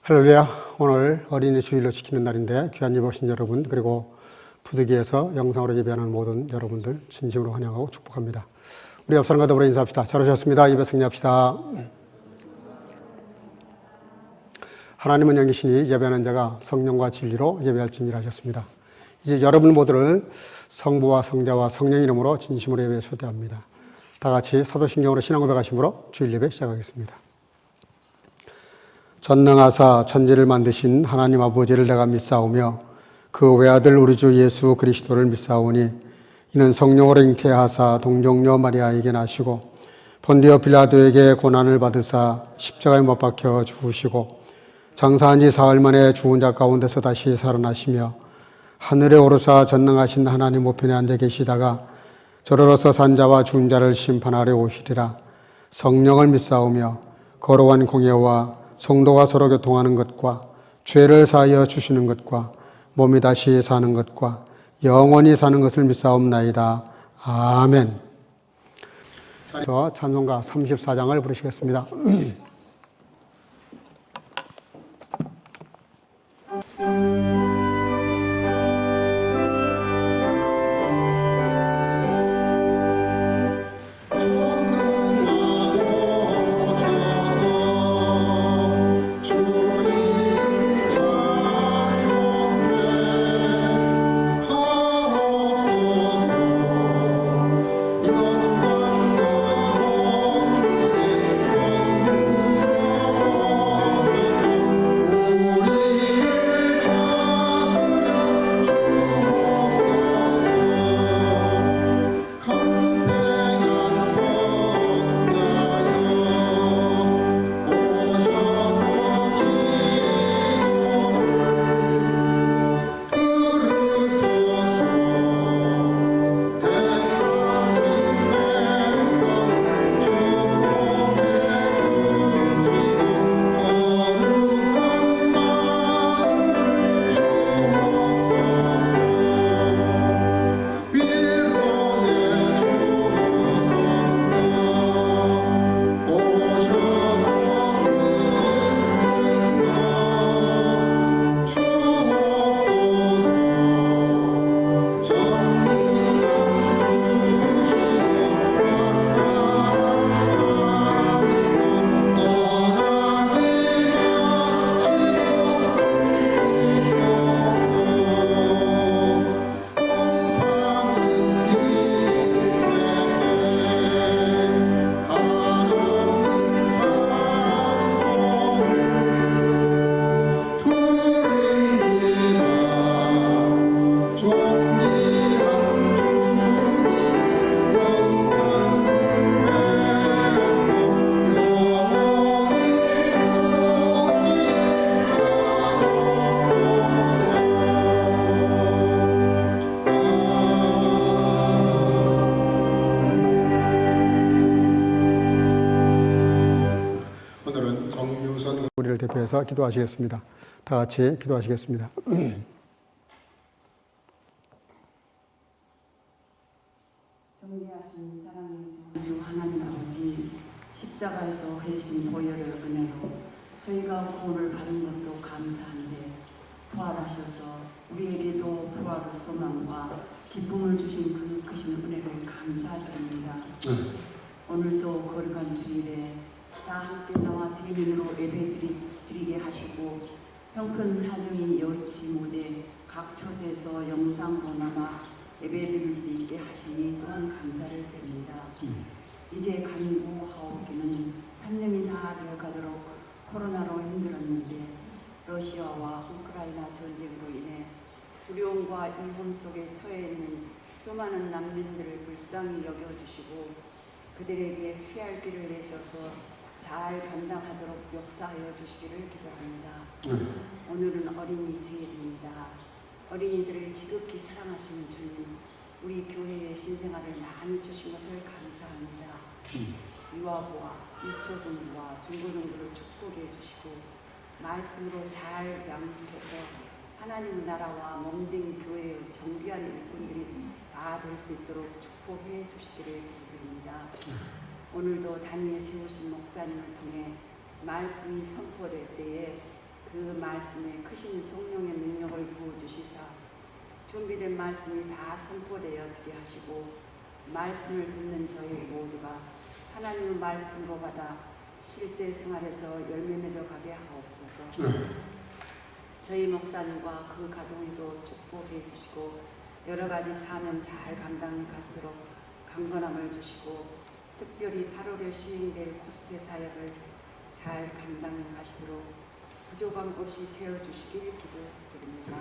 할렐루야. 오늘 어린이 주일로 지키는 날인데 귀한 예배 오신 여러분, 그리고 부득이해서 영상으로 예배하는 모든 여러분들 진심으로 환영하고 축복합니다. 우리 옆 사람과 더불어 인사합시다. 잘 오셨습니다. 예배 승리합시다. 하나님은 영이시니 예배하는 자가 성령과 진리로 예배할지니라 하셨습니다. 이제 여러분 모두를 성부와 성자와 성령 이름으로 진심으로 예배에 초대합니다. 다 같이 사도신경으로 신앙 고백하심으로 주일 예배 시작하겠습니다. 전능하사 천지를 만드신 하나님 아버지를 내가 믿사오며 그 외아들 우리 주 예수 그리스도를 믿사오니 이는 성령으로 잉태하사 동정녀 마리아에게 나시고 본디오 빌라도에게 고난을 받으사 십자가에 못 박혀 죽으시고 장사한 지 사흘 만에 죽은 자 가운데서 다시 살아나시며 하늘에 오르사 전능하신 하나님 우편에 앉아 계시다가 저로서 산 자와 죽은 자를 심판하려 오시리라. 성령을 믿사오며 거룩한 공예와 성도가 서로 교통하는 것과 죄를 사하여 주시는 것과 몸이 다시 사는 것과 영원히 사는 것을 믿사옵나이다. 아멘. 그래서 찬송가 34장을 부르시겠습니다. 우리를 대표해서 기도하시겠습니다. 다 같이 기도하시겠습니다. 존귀하신 사랑의 주 하나님 아버지, 십자가에서 흘리신 보혈의 은혜로 저희가 구원을 받은 것도 감사한데 부활하셔서 우리에게도 부활의 소망과 기쁨을 주신 그 크신 은혜를 감사드립니다. 오늘도 거룩한 주일에 다 함께 나와 대면으로 예배드리게 하시고 형편 사정이 여의치 못해 각 처소에서 영상으로 남아 예배드릴 수 있게 하시니 또한 감사를 드립니다. 이제 간구하옵기는 3년이 다 되어가도록 코로나로 힘들었는데 러시아와 우크라이나 전쟁으로 인해 두려움과 일본 속에 처해 있는 수많은 난민들을 불쌍히 여겨주시고 그들에게 피할 길을 내셔서 잘 감당하도록 역사하여 주시기를 기도합니다. 오늘은 어린이 주일입니다. 어린이들을 지극히 사랑하시는 주님, 우리 교회의 신생아를 많이 주신 것을 감사합니다. 유아부와 유초등부와 중고등부를 축복해 주시고 말씀으로 잘 양육해서 하나님 나라와 몸된 교회의 정귀한 일꾼들이 다 될 수 있도록 축복해 주시기를 기도드립니다. 오늘도 단위에 세우신 목사님을 통해 말씀이 선포될 때에 그 말씀에 크신 성령의 능력을 부어주시사 준비된 말씀이 다 선포되어지게 하시고 말씀을 듣는 저희 모두가 하나님의 말씀으로 받아 실제 생활에서 열매 맺어가게 하옵소서. 저희 목사님과 그 가정에도 축복해 주시고 여러 가지 사명 잘 감당해 가시도록 강건함을 주시고 특별히 8월에 시행될 코스페 사역을 잘 감당해 가시도록 부족함 없이 채워주시길 기도드립니다.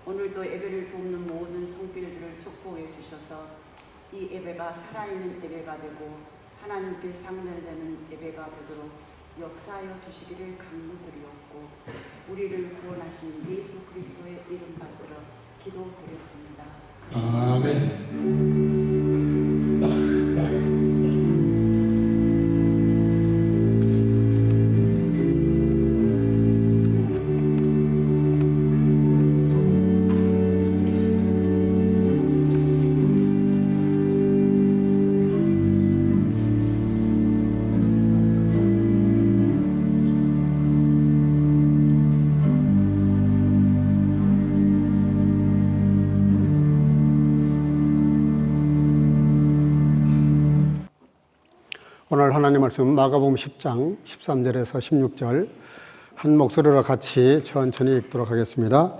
오늘도 예배를 돕는 모든 성필들을 축복해 주셔서 이 예배가 살아있는 예배가 되고 하나님께 상달되는 예배가 되도록 역사하여 주시기를 간구드리옵고 우리를 구원하신 예수 그리스도의 이름 받들어 기도드렸습니다. 아멘. 오늘 하나님 말씀 마가복음 10장 13절에서 16절 한 목소리로 같이 천천히 읽도록 하겠습니다.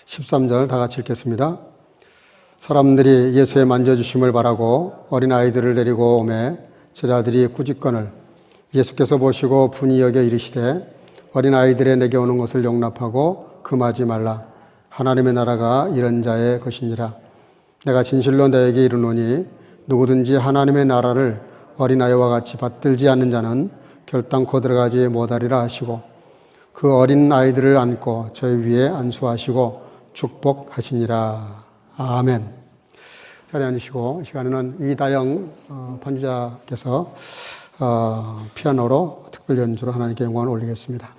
13절 다 같이 읽겠습니다. 사람들이 예수의 만져주심을 바라고 어린아이들을 데리고 오매 제자들이 꾸짖거늘 예수께서 보시고 분이 여겨 이르시되 어린아이들의 내게 오는 것을 용납하고 금하지 말라. 하나님의 나라가 이런 자의 것이니라. 내가 진실로 너에게 이르노니 누구든지 하나님의 나라를 어린아이와 같이 받들지 않는 자는 결단코 들어가지 못하리라 하시고 그 어린 아이들을 안고 저희 위에 안수하시고 축복하시니라. 아멘. 자리에 앉으시고 이 시간에는 이다영 반주자께서 피아노로 특별 연주로 하나님께 영광을 올리겠습니다.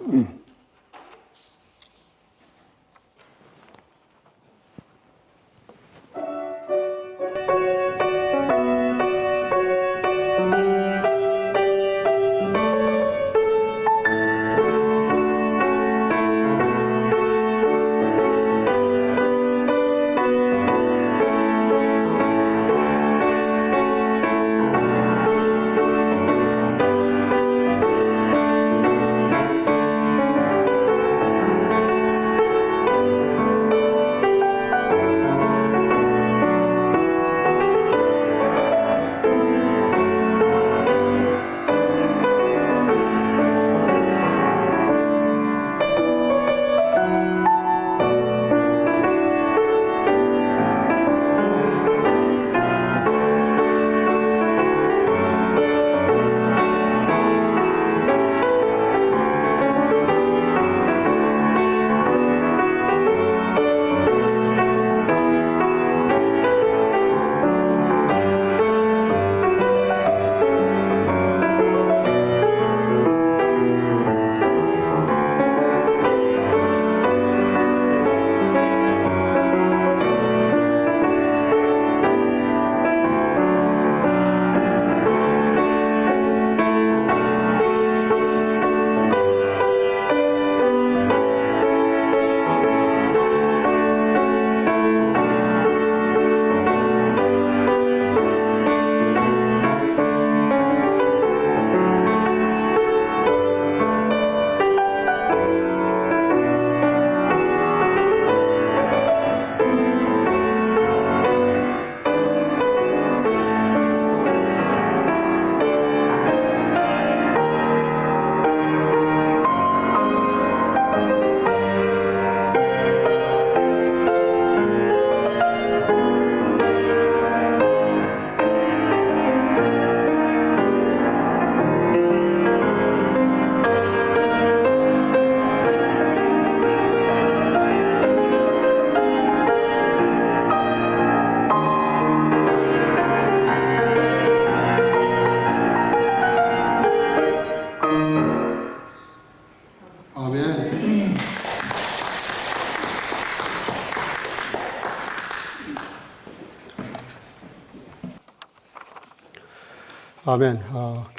아멘.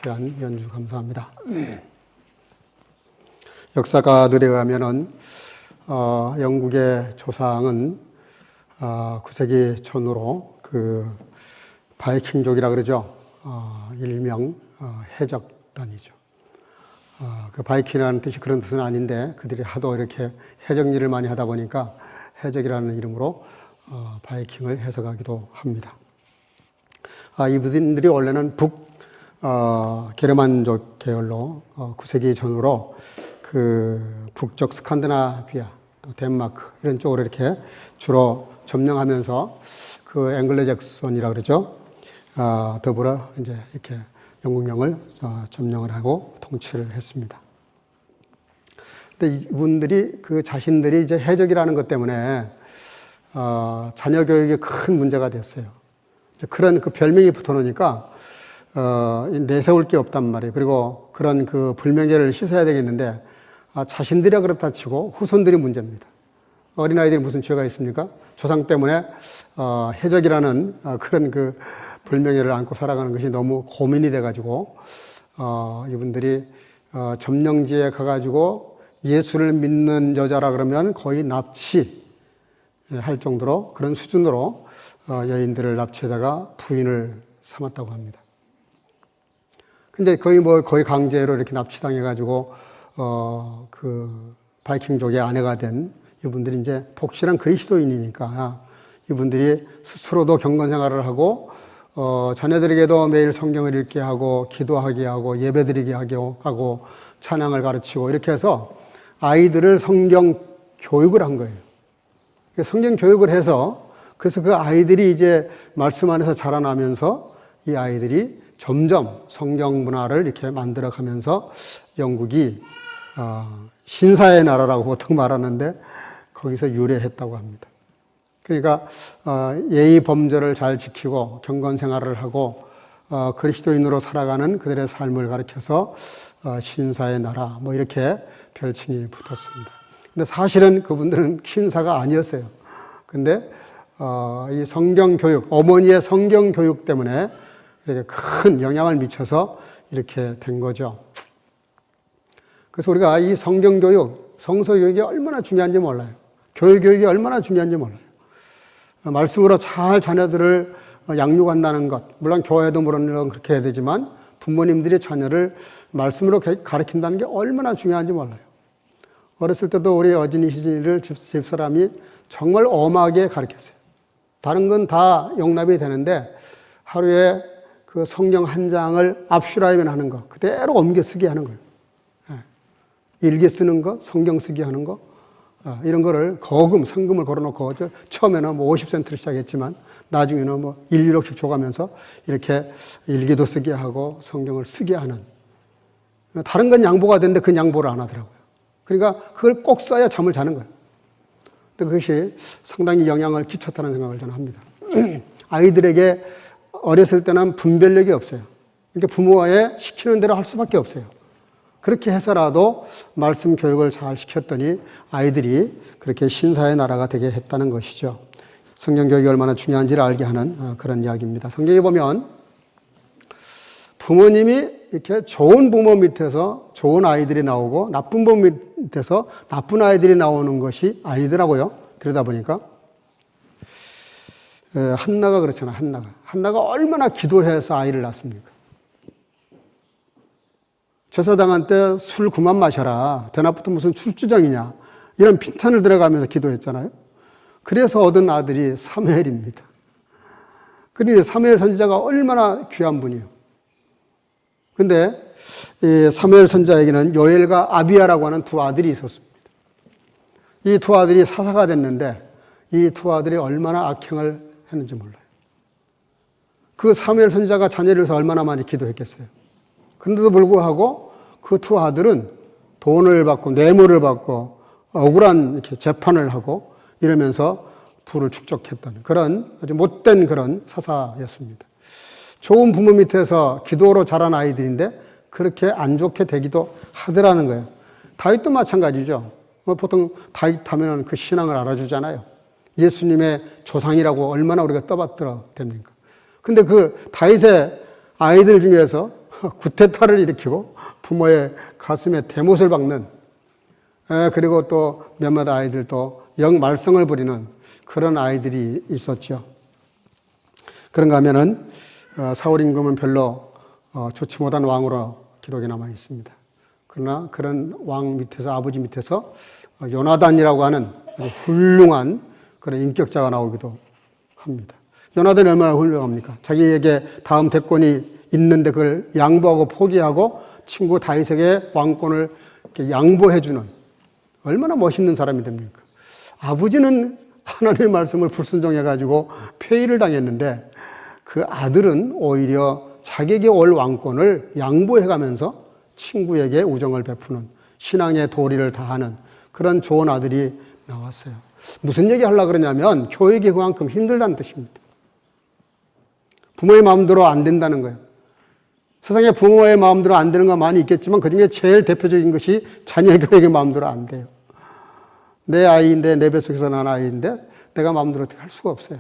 귀한 연주 감사합니다. 역사가들에 의하면은 영국의 조상은 9세기 전후로 그 바이킹족이라 그러죠. 일명 해적단이죠. 그 바이킹이라는 뜻이 그런 뜻은 아닌데 그들이 하도 이렇게 해적 일을 많이 하다 보니까 해적이라는 이름으로 바이킹을 해석하기도 합니다. 이분들이 원래는 게르만족 계열로 9세기 전후로 그 북쪽 스칸디나비아, 또 덴마크 이런 쪽으로 이렇게 주로 점령하면서 그 앵글로잭슨이라 그러죠. 더불어 이제 이렇게 영국령을 점령을 하고 통치를 했습니다. 근데 이분들이 그 자신들이 이제 해적이라는 것 때문에 자녀 교육에 큰 문제가 됐어요. 그런 그 별명이 붙어놓으니까 내세울 게 없단 말이에요. 그리고 그런 그 불명예를 씻어야 되겠는데 자신들이야 그렇다 치고 후손들이 문제입니다. 어린아이들이 무슨 죄가 있습니까? 조상 때문에 해적이라는 그런 그 불명예를 안고 살아가는 것이 너무 고민이 돼가지고 이분들이 점령지에 가가지고 예수를 믿는 여자라 그러면 거의 납치할 정도로 그런 수준으로 여인들을 납치하다가 부인을 삼았다고 합니다. 근데 거의 강제로 이렇게 납치당해가지고 그 바이킹족의 아내가 된 이분들이 이제 독실한 그리스도인이니까 이분들이 스스로도 경건 생활을 하고 자녀들에게도 매일 성경을 읽게 하고 기도하게 하고 예배드리게 하고 찬양을 가르치고 이렇게 해서 아이들을 성경 교육을 한 거예요. 성경 교육을 해서 그래서 그 아이들이 이제 말씀 안에서 자라나면서 이 아이들이 점점 성경 문화를 이렇게 만들어 가면서 영국이 신사의 나라라고 보통 말하는데 거기서 유래했다고 합니다. 그러니까 예의 범절을 잘 지키고 경건 생활을 하고 그리스도인으로 살아가는 그들의 삶을 가르쳐서 신사의 나라 뭐 이렇게 별칭이 붙었습니다. 근데 사실은 그분들은 신사가 아니었어요. 근데 이 성경 교육, 어머니의 성경 교육 때문에 이렇게 큰 영향을 미쳐서 이렇게 된 거죠. 그래서 우리가 이 성경 교육, 성서 교육이 얼마나 중요한지 몰라요. 교회 교육이 얼마나 중요한지 몰라요. 말씀으로 잘 자녀들을 양육한다는 것, 물론 교회도 물론 그렇게 해야 되지만 부모님들이 자녀를 말씀으로 가르친다는 게 얼마나 중요한지 몰라요. 어렸을 때도 우리 어진이, 희진이를 집사람이 정말 엄하게 가르쳤어요. 다른 건 다 용납이 되는데 하루에 그 성경 한 장을 압슈라이면 하는 거, 그대로 옮겨 쓰게 하는 거예요. 일기 쓰는 거, 성경 쓰기 하는 거, 이런 거를 상금을 걸어놓고, 처음에는 뭐 50센트로 시작했지만, 나중에는 뭐 1, 1억씩 줘가면서 이렇게 일기도 쓰게 하고 성경을 쓰게 하는. 다른 건 양보가 되는데 그 양보를 안 하더라고요. 그러니까 그걸 꼭 써야 잠을 자는 거예요. 근데 그것이 상당히 영향을 끼쳤다는 생각을 저는 합니다. 아이들에게 어렸을 때는 분별력이 없어요. 그러니까 부모의 시키는 대로 할 수밖에 없어요. 그렇게 해서라도 말씀 교육을 잘 시켰더니 아이들이 그렇게 신사의 나라가 되게 했다는 것이죠. 성경 교육이 얼마나 중요한지를 알게 하는 그런 이야기입니다. 성경에 보면 부모님이 이렇게 좋은 부모 밑에서 좋은 아이들이 나오고 나쁜 부모 밑에서 나쁜 아이들이 나오는 것이 아니더라고요. 들여다보니까. 한나가 그렇잖아, 한나가. 한나가 얼마나 기도해서 아이를 낳습니까? 제사당한 때 술 그만 마셔라. 대낮부터 무슨 술주정이냐. 이런 빈탄을 들어가면서 기도했잖아요. 그래서 얻은 아들이 사무엘입니다. 그런데 사무엘 선지자가 얼마나 귀한 분이에요. 근데 이 사무엘 선지자에게는 요엘과 아비야라고 하는 두 아들이 있었습니다. 이 두 아들이 사사가 됐는데 이 두 아들이 얼마나 악행을 했는지 몰라요. 그 사무엘 선지자가 자녀를 위해서 얼마나 많이 기도했겠어요. 그런데도 불구하고 그 두 아들은 돈을 받고 뇌물을 받고 억울한 이렇게 재판을 하고 이러면서 부를 축적했던 그런 아주 못된 그런 사사였습니다. 좋은 부모 밑에서 기도로 자란 아이들인데 그렇게 안 좋게 되기도 하더라는 거예요. 다윗도 마찬가지죠. 보통 다윗 하면 그 신앙을 알아주잖아요. 예수님의 조상이라고 얼마나 우리가 떠받들어 됩니까? 근데 그 다윗의 아이들 중에서 구태타를 일으키고 부모의 가슴에 대못을 박는 그리고 또 몇몇 아이들도 영말썽을 부리는 그런 아이들이 있었죠. 그런가 하면은 사울 임금은 별로 좋지 못한 왕으로 기록에 남아 있습니다. 그러나 그런 왕 밑에서, 아버지 밑에서 요나단이라고 하는 아주 훌륭한 그런 인격자가 나오기도 합니다. 요나단이 얼마나 훌륭합니까? 자기에게 다음 대권이 있는데 그걸 양보하고 포기하고 친구 다윗에게 왕권을 이렇게 양보해주는 얼마나 멋있는 사람이 됩니까? 아버지는 하나님의 말씀을 불순종해가지고 폐위를 당했는데 그 아들은 오히려 자기에게 올 왕권을 양보해가면서 친구에게 우정을 베푸는 신앙의 도리를 다하는 그런 좋은 아들이 나왔어요. 무슨 얘기 하려고 그러냐면 교육이 그만큼 힘들다는 뜻입니다. 부모의 마음대로 안 된다는 거예요. 세상에 부모의 마음대로 안 되는 거 많이 있겠지만 그중에 제일 대표적인 것이 자녀의 교육의 마음대로 안 돼요. 내 아이인데, 내 뱃속에서 난 아이인데 내가 마음대로 어떻게 할 수가 없어요.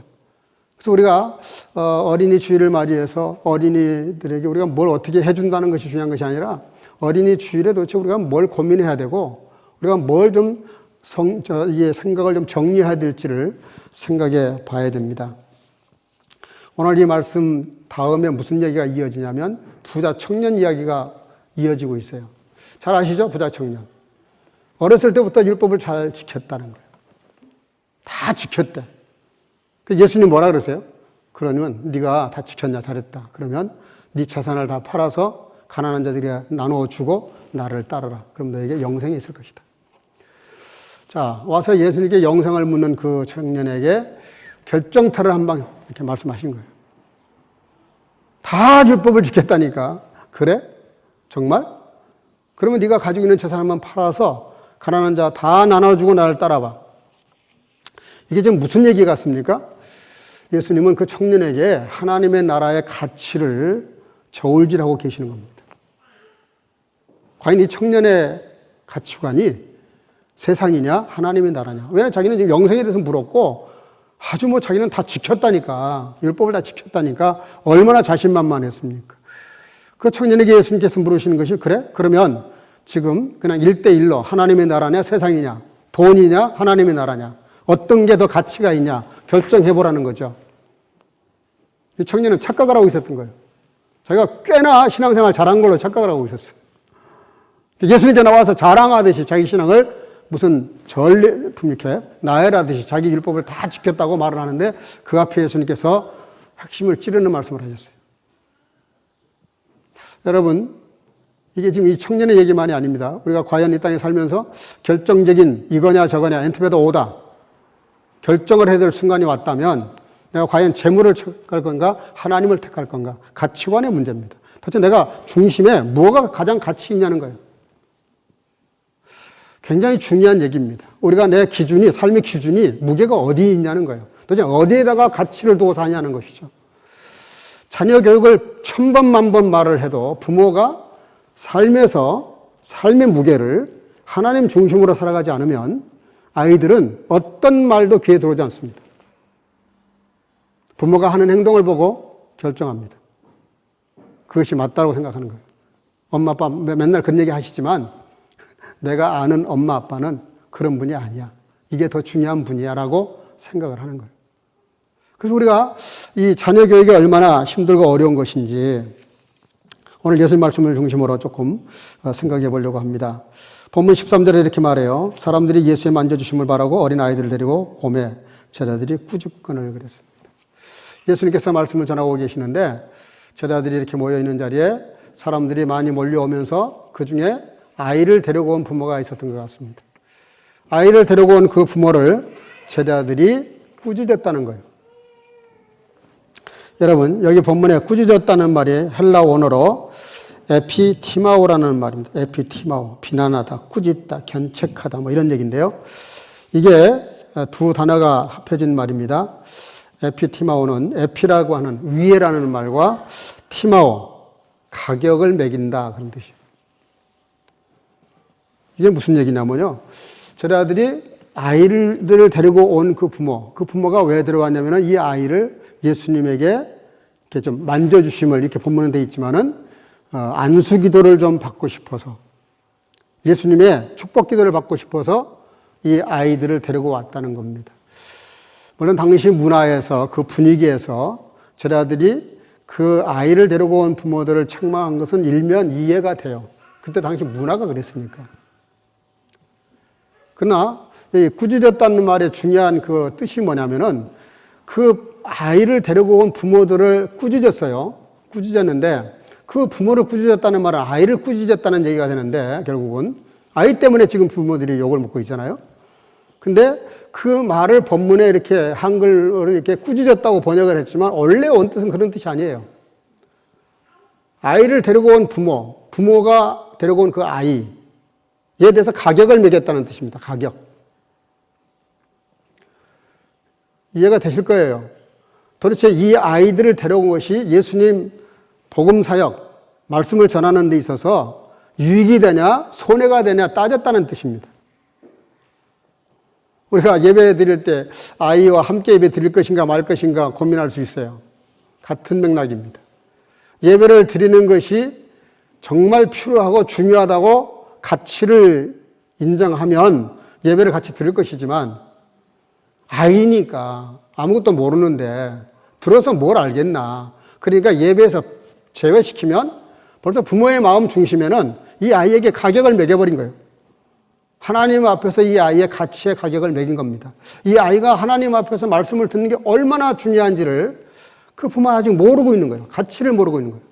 그래서 우리가 어린이 주일을 맞이해서 어린이들에게 우리가 뭘 어떻게 해준다는 것이 중요한 것이 아니라 어린이 주일에 도대체 우리가 뭘 고민해야 되고 우리가 뭘 좀 이 생각을 좀 정리해야 될지를 생각해 봐야 됩니다. 오늘 이 말씀 다음에 무슨 얘기가 이어지냐면 부자 청년 이야기가 이어지고 있어요. 잘 아시죠? 부자 청년. 어렸을 때부터 율법을 잘 지켰다는 거예요. 다 지켰대. 예수님 뭐라 그러세요? 그러면 네가 다 지켰냐? 잘했다. 그러면 네 재산을 다 팔아서 가난한 자들에게 나누어 주고 나를 따르라. 그럼 너에게 영생이 있을 것이다. 자, 와서 예수님께 영생을 묻는 그 청년에게 결정타를 한 방 이렇게 말씀하신 거예요. 다 율법을 지켰다니까. 그래? 정말? 그러면 네가 가지고 있는 재산만 팔아서 가난한 자 다 나눠주고 나를 따라봐. 이게 지금 무슨 얘기 같습니까? 예수님은 그 청년에게 하나님의 나라의 가치를 저울질하고 계시는 겁니다. 과연 이 청년의 가치관이 세상이냐 하나님의 나라냐. 왜? 자기는 지금 영생에 대해서 물었고 아주 뭐 자기는 다 지켰다니까, 율법을 다 지켰다니까 얼마나 자신만만했습니까? 그 청년에게 예수님께서 물으시는 것이 그래? 그러면 지금 그냥 1대1로 하나님의 나라냐 세상이냐, 돈이냐 하나님의 나라냐, 어떤 게 더 가치가 있냐 결정해보라는 거죠. 이 청년은 착각을 하고 있었던 거예요. 자기가 꽤나 신앙생활 잘한 걸로 착각을 하고 있었어요. 예수님께 나와서 자랑하듯이 자기 신앙을 무슨 전리품 이렇게 나열하듯이 자기 율법을 다 지켰다고 말을 하는데 그 앞에 예수님께서 핵심을 찌르는 말씀을 하셨어요. 여러분, 이게 지금 이 청년의 얘기만이 아닙니다. 우리가 과연 이 땅에 살면서 결정적인 이거냐 저거냐 엔트베더 오다 결정을 해야 될 순간이 왔다면 내가 과연 재물을 택할 건가 하나님을 택할 건가 가치관의 문제입니다. 도대체 내가 중심에 뭐가 가장 가치 있냐는 거예요. 굉장히 중요한 얘기입니다. 우리가 내 기준이, 삶의 기준이 무게가 어디에 있냐는 거예요. 도대체 어디에다가 가치를 두고 사냐는 것이죠. 자녀 교육을 1000번, 만번 말을 해도 부모가 삶에서 삶의 무게를 하나님 중심으로 살아가지 않으면 아이들은 어떤 말도 귀에 들어오지 않습니다. 부모가 하는 행동을 보고 결정합니다. 그것이 맞다고 생각하는 거예요. 엄마, 아빠 맨날 그런 얘기 하시지만 내가 아는 엄마, 아빠는 그런 분이 아니야. 이게 더 중요한 분이야 라고 생각을 하는 거예요. 그래서 우리가 이 자녀 교육이 얼마나 힘들고 어려운 것인지 오늘 예수님 말씀을 중심으로 조금 생각해 보려고 합니다. 본문 13절에 이렇게 말해요. 사람들이 예수의 만져주심을 바라고 어린아이들을 데리고 오매 제자들이 꾸짖거늘 그랬습니다. 예수님께서 말씀을 전하고 계시는데 제자들이 이렇게 모여있는 자리에 사람들이 많이 몰려오면서 그 중에 아이를 데리고 온 부모가 있었던 것 같습니다. 아이를 데리고 온 그 부모를 제자들이 꾸짖었다는 거예요. 여러분, 여기 본문에 꾸짖었다는 말이 헬라 원어로 에피티마오라는 말입니다. 에피티마오, 비난하다, 꾸짖다, 견책하다 뭐 이런 얘기인데요. 이게 두 단어가 합해진 말입니다. 에피티마오는 에피라고 하는 위에라는 말과 티마오, 가격을 매긴다 그런 뜻이에요. 이게 무슨 얘기냐면요. 제자들이 아이들을 데리고 온 그 부모가 왜 데려왔냐면 이 아이를 예수님에게 이렇게 좀 만져주심을 이렇게 본문은 돼 있지만은 안수 기도를 좀 받고 싶어서 예수님의 축복 기도를 받고 싶어서 이 아이들을 데리고 왔다는 겁니다. 물론 당시 문화에서 그 분위기에서 제자들이 그 아이를 데리고 온 부모들을 책망한 것은 일면 이해가 돼요. 그때 당시 문화가 그랬으니까. 그러나 꾸짖었다는 말의 중요한 그 뜻이 뭐냐면은 그 아이를 데리고 온 부모들을 꾸짖었어요. 꾸짖었는데 그 부모를 꾸짖었다는 말은 아이를 꾸짖었다는 얘기가 되는데 결국은 아이 때문에 지금 부모들이 욕을 먹고 있잖아요. 근데 그 말을 본문에 이렇게 한글로 이렇게 꾸짖었다고 번역을 했지만 원래 원뜻은 그런 뜻이 아니에요. 아이를 데리고 온 부모, 부모가 데리고 온 그 아이에 대해서 가격을 매겼다는 뜻입니다. 가격. 이해가 되실 거예요. 도대체 이 아이들을 데려온 것이 예수님 복음 사역, 말씀을 전하는 데 있어서 유익이 되냐, 손해가 되냐 따졌다는 뜻입니다. 우리가 예배 드릴 때 아이와 함께 예배 드릴 것인가 말 것인가 고민할 수 있어요. 같은 맥락입니다. 예배를 드리는 것이 정말 필요하고 중요하다고 가치를 인정하면 예배를 같이 드릴 것이지만 아이니까 아무것도 모르는데 들어서 뭘 알겠나. 그러니까 예배에서 제외시키면 벌써 부모의 마음 중심에는 이 아이에게 가격을 매겨버린 거예요. 하나님 앞에서 이 아이의 가치에 가격을 매긴 겁니다. 이 아이가 하나님 앞에서 말씀을 듣는 게 얼마나 중요한지를 그 부모가 아직 모르고 있는 거예요. 가치를 모르고 있는 거예요.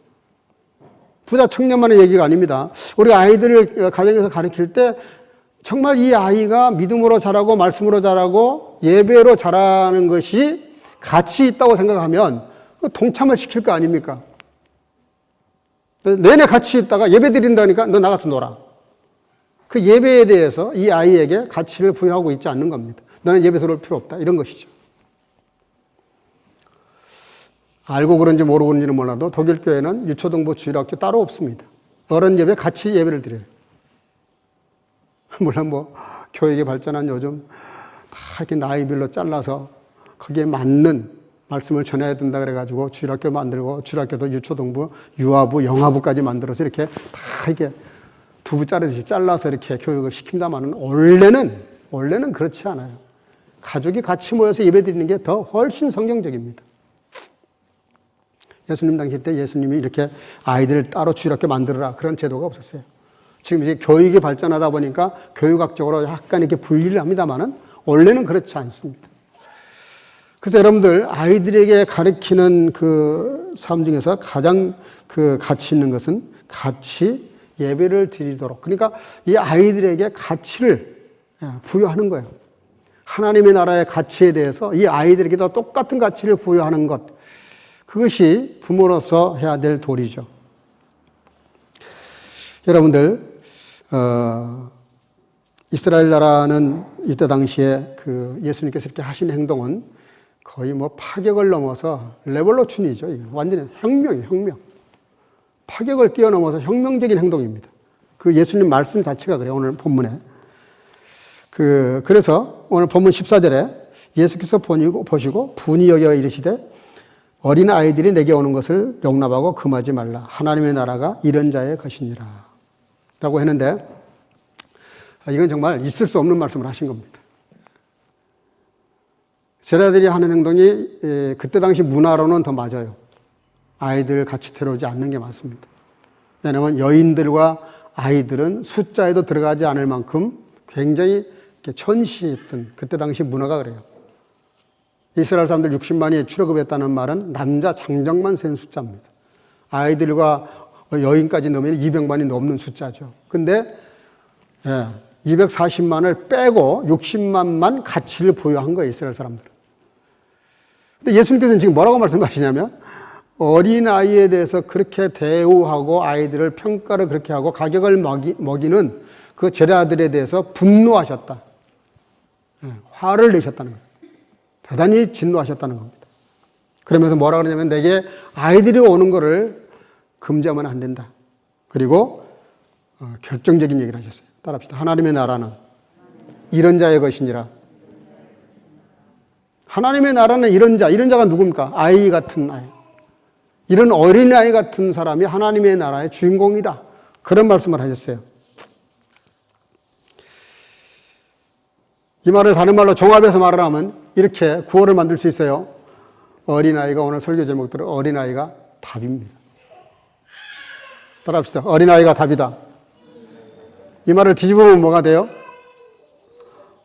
부자 청년만의 얘기가 아닙니다. 우리 아이들을 가정에서 가르칠 때 정말 이 아이가 믿음으로 자라고 말씀으로 자라고 예배로 자라는 것이 가치 있다고 생각하면 동참을 시킬 거 아닙니까? 내내 같이 있다가 예배 드린다니까 너 나가서 놀아. 그 예배에 대해서 이 아이에게 가치를 부여하고 있지 않는 겁니다. 너는 예배 들어올 필요 없다. 이런 것이죠. 알고 그런지 모르고 그런지는 몰라도 독일 교회는 유초등부 주일학교 따로 없습니다. 어른 예배 같이 예배를 드려요. 물론 교육이 발전한 요즘 다 이렇게 나이별로 잘라서 거기에 맞는 말씀을 전해야 된다 그래가지고 주일학교 만들고 주일학교도 유초등부, 유아부, 영아부까지 만들어서 이렇게 다 이렇게 두부 자르듯이 잘라서 이렇게 교육을 시킵니다만은 원래는 그렇지 않아요. 가족이 같이 모여서 예배 드리는 게 더 훨씬 성경적입니다. 예수님 당시 때 예수님이 이렇게 아이들을 따로 주일학교 만들어라 그런 제도가 없었어요. 지금 이제 교육이 발전하다 보니까 교육학적으로 약간 이렇게 분리를 합니다만은 원래는 그렇지 않습니다. 그래서 여러분들 아이들에게 가르치는 그 삶 중에서 가장 그 가치 있는 것은 같이 예배를 드리도록. 그러니까 이 아이들에게 가치를 부여하는 거예요. 하나님의 나라의 가치에 대해서 이 아이들에게도 똑같은 가치를 부여하는 것. 그것이 부모로서 해야 될 도리죠. 여러분들, 이스라엘 나라는 이때 당시에 그 예수님께서 이렇게 하신 행동은 거의 파격을 넘어서 레볼루션이죠. 완전히 혁명이에요, 혁명. 파격을 뛰어넘어서 혁명적인 행동입니다. 그 예수님 말씀 자체가 그래요, 오늘 본문에. 그래서 오늘 본문 14절에 예수께서 보시고 분이 여겨 이르시되 어린 아이들이 내게 오는 것을 용납하고 금하지 말라. 하나님의 나라가 이런 자의 것이니라. 라고 했는데 이건 정말 있을 수 없는 말씀을 하신 겁니다. 제자들이 하는 행동이 그때 당시 문화로는 더 맞아요. 아이들 같이 데려오지 않는 게 맞습니다. 왜냐하면 여인들과 아이들은 숫자에도 들어가지 않을 만큼 굉장히 천시했던 그때 당시 문화가 그래요. 이스라엘 사람들 60만이 출애굽했다는 말은 남자 장정만 센 숫자입니다. 아이들과 여인까지 넣으면 200만이 넘는 숫자죠. 근데 240만을 빼고 60만만 가치를 부여한 거예요, 이스라엘 사람들은. 근데 예수님께서는 지금 뭐라고 말씀하시냐면 어린아이에 대해서 그렇게 대우하고 아이들을 평가를 그렇게 하고 가격을 먹이는 그 제자들에 대해서 분노하셨다. 화를 내셨다는 거예요. 대단히 진노하셨다는 겁니다. 그러면서 뭐라 그러냐면 내게 아이들이 오는 거를 금지하면 안 된다. 그리고 결정적인 얘기를 하셨어요. 따라합시다. 하나님의 나라는 이런 자의 것이니라. 하나님의 나라는 이런 자가 누굽니까? 아이 같은 아이. 이런 어린아이 같은 사람이 하나님의 나라의 주인공이다. 그런 말씀을 하셨어요. 이 말을 다른 말로 종합해서 말을 하면 이렇게 구호를 만들 수 있어요. 어린아이가, 오늘 설교 제목대로 어린아이가 답입니다. 따라합시다. 어린아이가 답이다. 이 말을 뒤집으면 뭐가 돼요?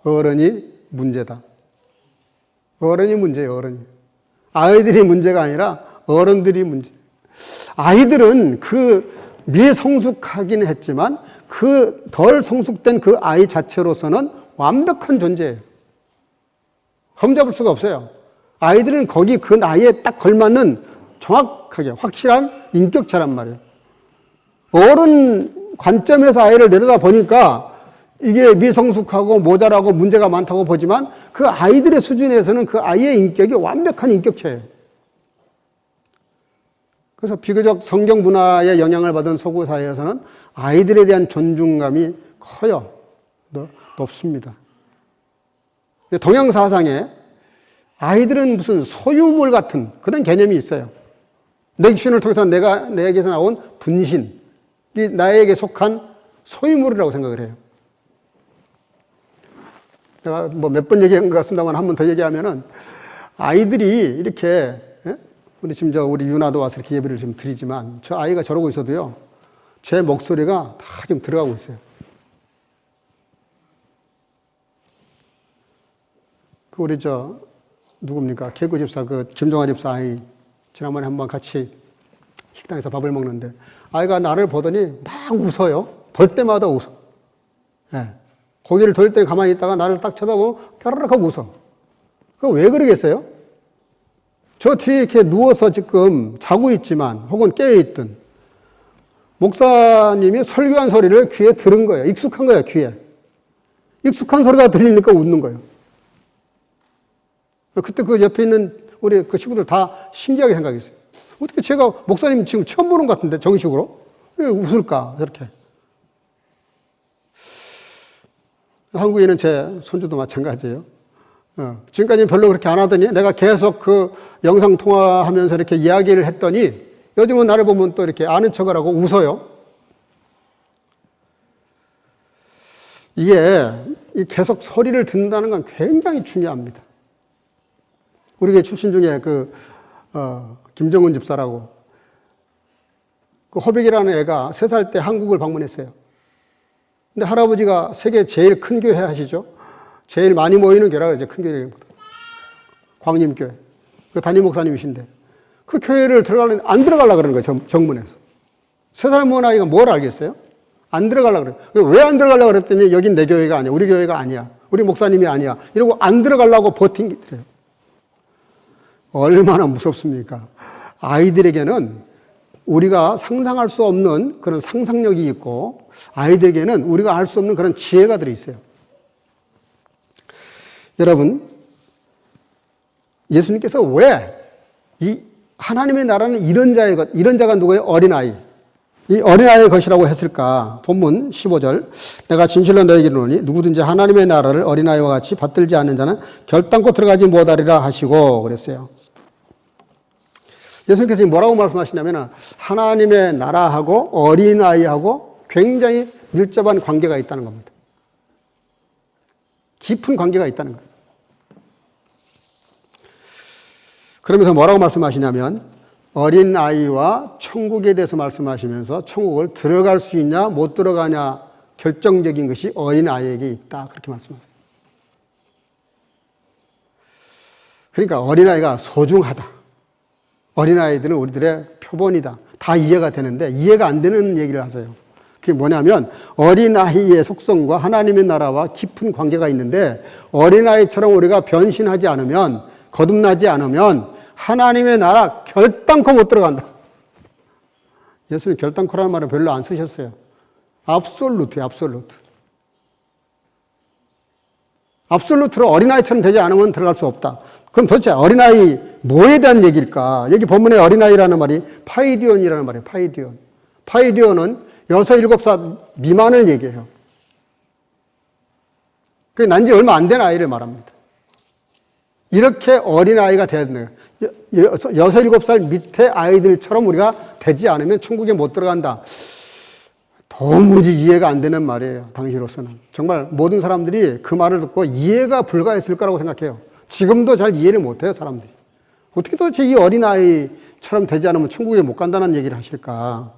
어른이 문제다. 어른이 문제예요, 어른이. 아이들이 문제가 아니라 어른들이 문제. 아이들은 그 미성숙하긴 했지만 그 덜 성숙된 그 아이 자체로서는 완벽한 존재예요. 흠잡을 수가 없어요. 아이들은 거기 그 나이에 딱 걸맞는 정확하게 확실한 인격체란 말이에요. 어른 관점에서 아이를 내려다 보니까 이게 미성숙하고 모자라고 문제가 많다고 보지만 그 아이들의 수준에서는 그 아이의 인격이 완벽한 인격체예요. 그래서 비교적 성경 문화의 영향을 받은 서구 사회에서는 아이들에 대한 존중감이 커요. 높습니다. 동양 사상에 아이들은 무슨 소유물 같은 그런 개념이 있어요. 넥슨을 통해서 내게서 나온 분신, 이 나에게 속한 소유물이라고 생각을 해요. 내가 뭐 몇 번 얘기한 것 같습니다만 한 번 더 얘기하면은 아이들이 이렇게, 우리 지금 우리 유나도 와서 이렇게 예배를 좀 드리지만 저 아이가 저러고 있어도요, 제 목소리가 다 지금 들어가고 있어요. 그 우리 누굽니까? 개구 집사, 김종환 집사 아이, 지난번에 한번 같이 식당에서 밥을 먹는데 아이가 나를 보더니 막 웃어요. 볼 때마다 웃어. 예. 고개를 돌 때 가만히 있다가 나를 딱 쳐다보고 까르륵 하고 웃어. 그거 왜 그러겠어요? 저 뒤에 이렇게 누워서 지금 자고 있지만 혹은 깨어있든 목사님이 설교한 소리를 귀에 들은 거예요. 익숙한 거예요, 귀에. 익숙한 소리가 들리니까 웃는 거예요. 그때 그 옆에 있는 우리 그 친구들 다 신기하게 생각했어요. 어떻게 제가 목사님 지금 처음 보는 것 같은데 정식으로? 왜 웃을까? 저렇게. 한국에는 제 손주도 마찬가지예요. 지금까지 별로 그렇게 안 하더니 내가 계속 그 영상 통화하면서 이렇게 이야기를 했더니 요즘은 나를 보면 또 이렇게 아는 척을 하고 웃어요. 이게 계속 소리를 듣는다는 건 굉장히 중요합니다. 우리 교회 출신 중에 김정은 집사라고 그 호백이라는 애가 3살 때 한국을 방문했어요. 근데 할아버지가 세계 제일 큰 교회 아시죠? 제일 많이 모이는 교회라고 이제 큰 교회입니다. 광림교회. 그 담임 목사님이신데 그 교회를 안 들어가려고 그러는 거예요, 정문에서. 3살 먹은 아이가 뭘 알겠어요? 안 들어가려고 그래요. 왜 안 들어가려고 그랬더니 여긴 내 교회가 아니야. 우리 교회가 아니야. 우리 목사님이 아니야. 이러고 안 들어가려고 버틴대요. 얼마나 무섭습니까? 아이들에게는 우리가 상상할 수 없는 그런 상상력이 있고 아이들에게는 우리가 알 수 없는 그런 지혜가 들어있어요. 여러분, 예수님께서 왜 이 하나님의 나라는 이런 자가 누구예요? 어린아이. 이 어린아이의 것이라고 했을까? 본문 15절. 내가 진실로 너에게 이르노니 누구든지 하나님의 나라를 어린아이와 같이 받들지 않는 자는 결단코 들어가지 못하리라 하시고 그랬어요. 예수님께서 뭐라고 말씀하시냐면 하나님의 나라하고 어린아이하고 굉장히 밀접한 관계가 있다는 겁니다. 깊은 관계가 있다는 거예요. 그러면서 뭐라고 말씀하시냐면 어린아이와 천국에 대해서 말씀하시면서 천국을 들어갈 수 있냐 못 들어가냐 결정적인 것이 어린아이에게 있다. 그렇게 말씀하세요. 그러니까 어린아이가 소중하다. 어린아이들은 우리들의 표본이다. 다 이해가 되는데 이해가 안 되는 얘기를 하세요. 그게 뭐냐면 어린아이의 속성과 하나님의 나라와 깊은 관계가 있는데 어린아이처럼 우리가 변신하지 않으면 거듭나지 않으면 하나님의 나라 결단코 못 들어간다. 예수님 결단코라는 말을 별로 안 쓰셨어요. absolute예요, absolute. absolute로 어린아이처럼 되지 않으면 들어갈 수 없다. 그럼 도대체 어린아이 뭐에 대한 얘기일까? 여기 본문에 어린아이라는 말이 파이디온이라는 말이에요. 파이디온. 파이디온은 6, 7살 미만을 얘기해요. 그게 난지 얼마 안 된 아이를 말합니다. 이렇게 어린아이가 돼야 되는 거예요. 6, 7살 밑에 아이들처럼 우리가 되지 않으면 천국에 못 들어간다. 도무지 이해가 안 되는 말이에요. 당시로서는. 정말 모든 사람들이 그 말을 듣고 이해가 불가했을 거라고 생각해요. 지금도 잘 이해를 못해요, 사람들이. 어떻게 도대체 이 어린아이처럼 되지 않으면 천국에 못 간다는 얘기를 하실까?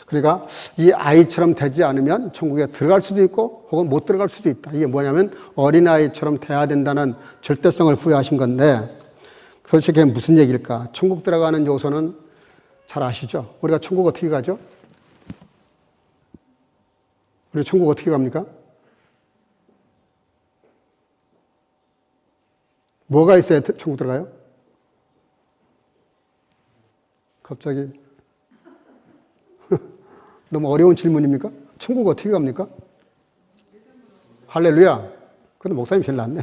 그러니까 이 아이처럼 되지 않으면 천국에 들어갈 수도 있고 혹은 못 들어갈 수도 있다. 이게 뭐냐면 어린아이처럼 돼야 된다는 절대성을 부여하신 건데 도대체 그게 무슨 얘기일까? 천국 들어가는 요소는 잘 아시죠? 우리가 천국 어떻게 가죠? 우리 천국 어떻게 갑니까? 뭐가 있어야 천국 들어가요? 갑자기 너무 어려운 질문입니까? 천국 어떻게 갑니까? 할렐루야. 근데 목사님 제일 낫네.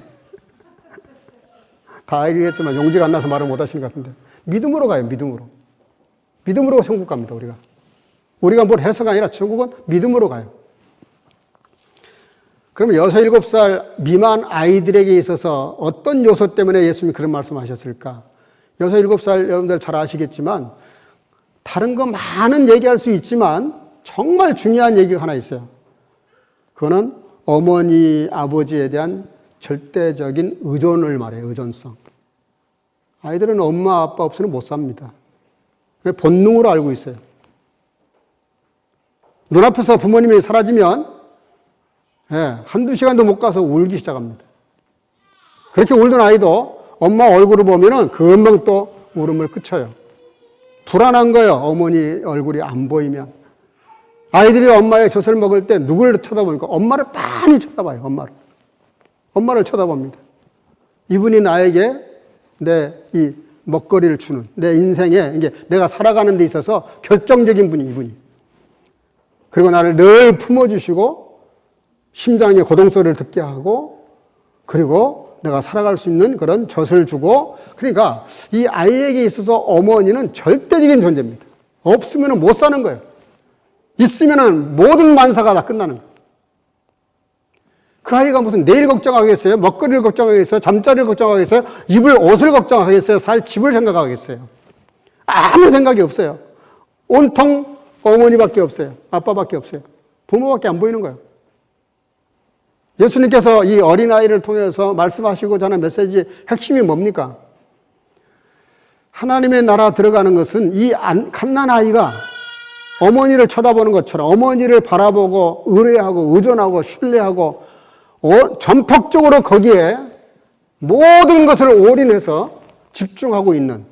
다 알겠지만 용기가 안 나서 말을 못 하시는 것 같은데. 믿음으로 가요, 믿음으로. 믿음으로 천국 갑니다, 우리가. 우리가 뭘 해서가 아니라 천국은 믿음으로 가요. 그러면 6, 7살 미만 아이들에게 있어서 어떤 요소 때문에 예수님이 그런 말씀 하셨을까? 6, 7살 여러분들 잘 아시겠지만 다른 거 많은 얘기할 수 있지만 정말 중요한 얘기가 하나 있어요. 그거는 어머니, 아버지에 대한 절대적인 의존을 말해요. 의존성. 아이들은 엄마, 아빠 없이는 못 삽니다. 본능으로 알고 있어요. 눈앞에서 부모님이 사라지면 한두 시간도 못 가서 울기 시작합니다. 그렇게 울던 아이도 엄마 얼굴을 보면은 금방 또 울음을 그쳐요. 불안한 거예요. 어머니 얼굴이 안 보이면. 아이들이 엄마의 젖을 먹을 때 누구를 쳐다보니까 엄마를 많이 쳐다봐요. 엄마를 쳐다봅니다. 이분이 나에게 내 이 먹거리를 주는 내 인생에 이게 내가 살아가는 데 있어서 결정적인 분이 이분이. 그리고 나를 늘 품어주시고 심장의 고동소리를 듣게 하고 그리고 내가 살아갈 수 있는 그런 젖을 주고 그러니까 이 아이에게 있어서 어머니는 절대적인 존재입니다. 없으면 못 사는 거예요. 있으면 모든 만사가 다 끝나는 거예요. 그 아이가 무슨 내일 걱정하겠어요? 먹거리를 걱정하겠어요? 잠자리를 걱정하겠어요? 입을 옷을 걱정하겠어요? 살 집을 생각하겠어요? 아무 생각이 없어요. 온통 어머니밖에 없어요. 아빠밖에 없어요. 부모밖에 안 보이는 거예요. 예수님께서 이 어린아이를 통해서 말씀하시고자 하는 메시지의 핵심이 뭡니까? 하나님의 나라 들어가는 것은 이 갓난아이가 어머니를 쳐다보는 것처럼 어머니를 바라보고 의뢰하고 의존하고 신뢰하고 전폭적으로 거기에 모든 것을 올인해서 집중하고 있는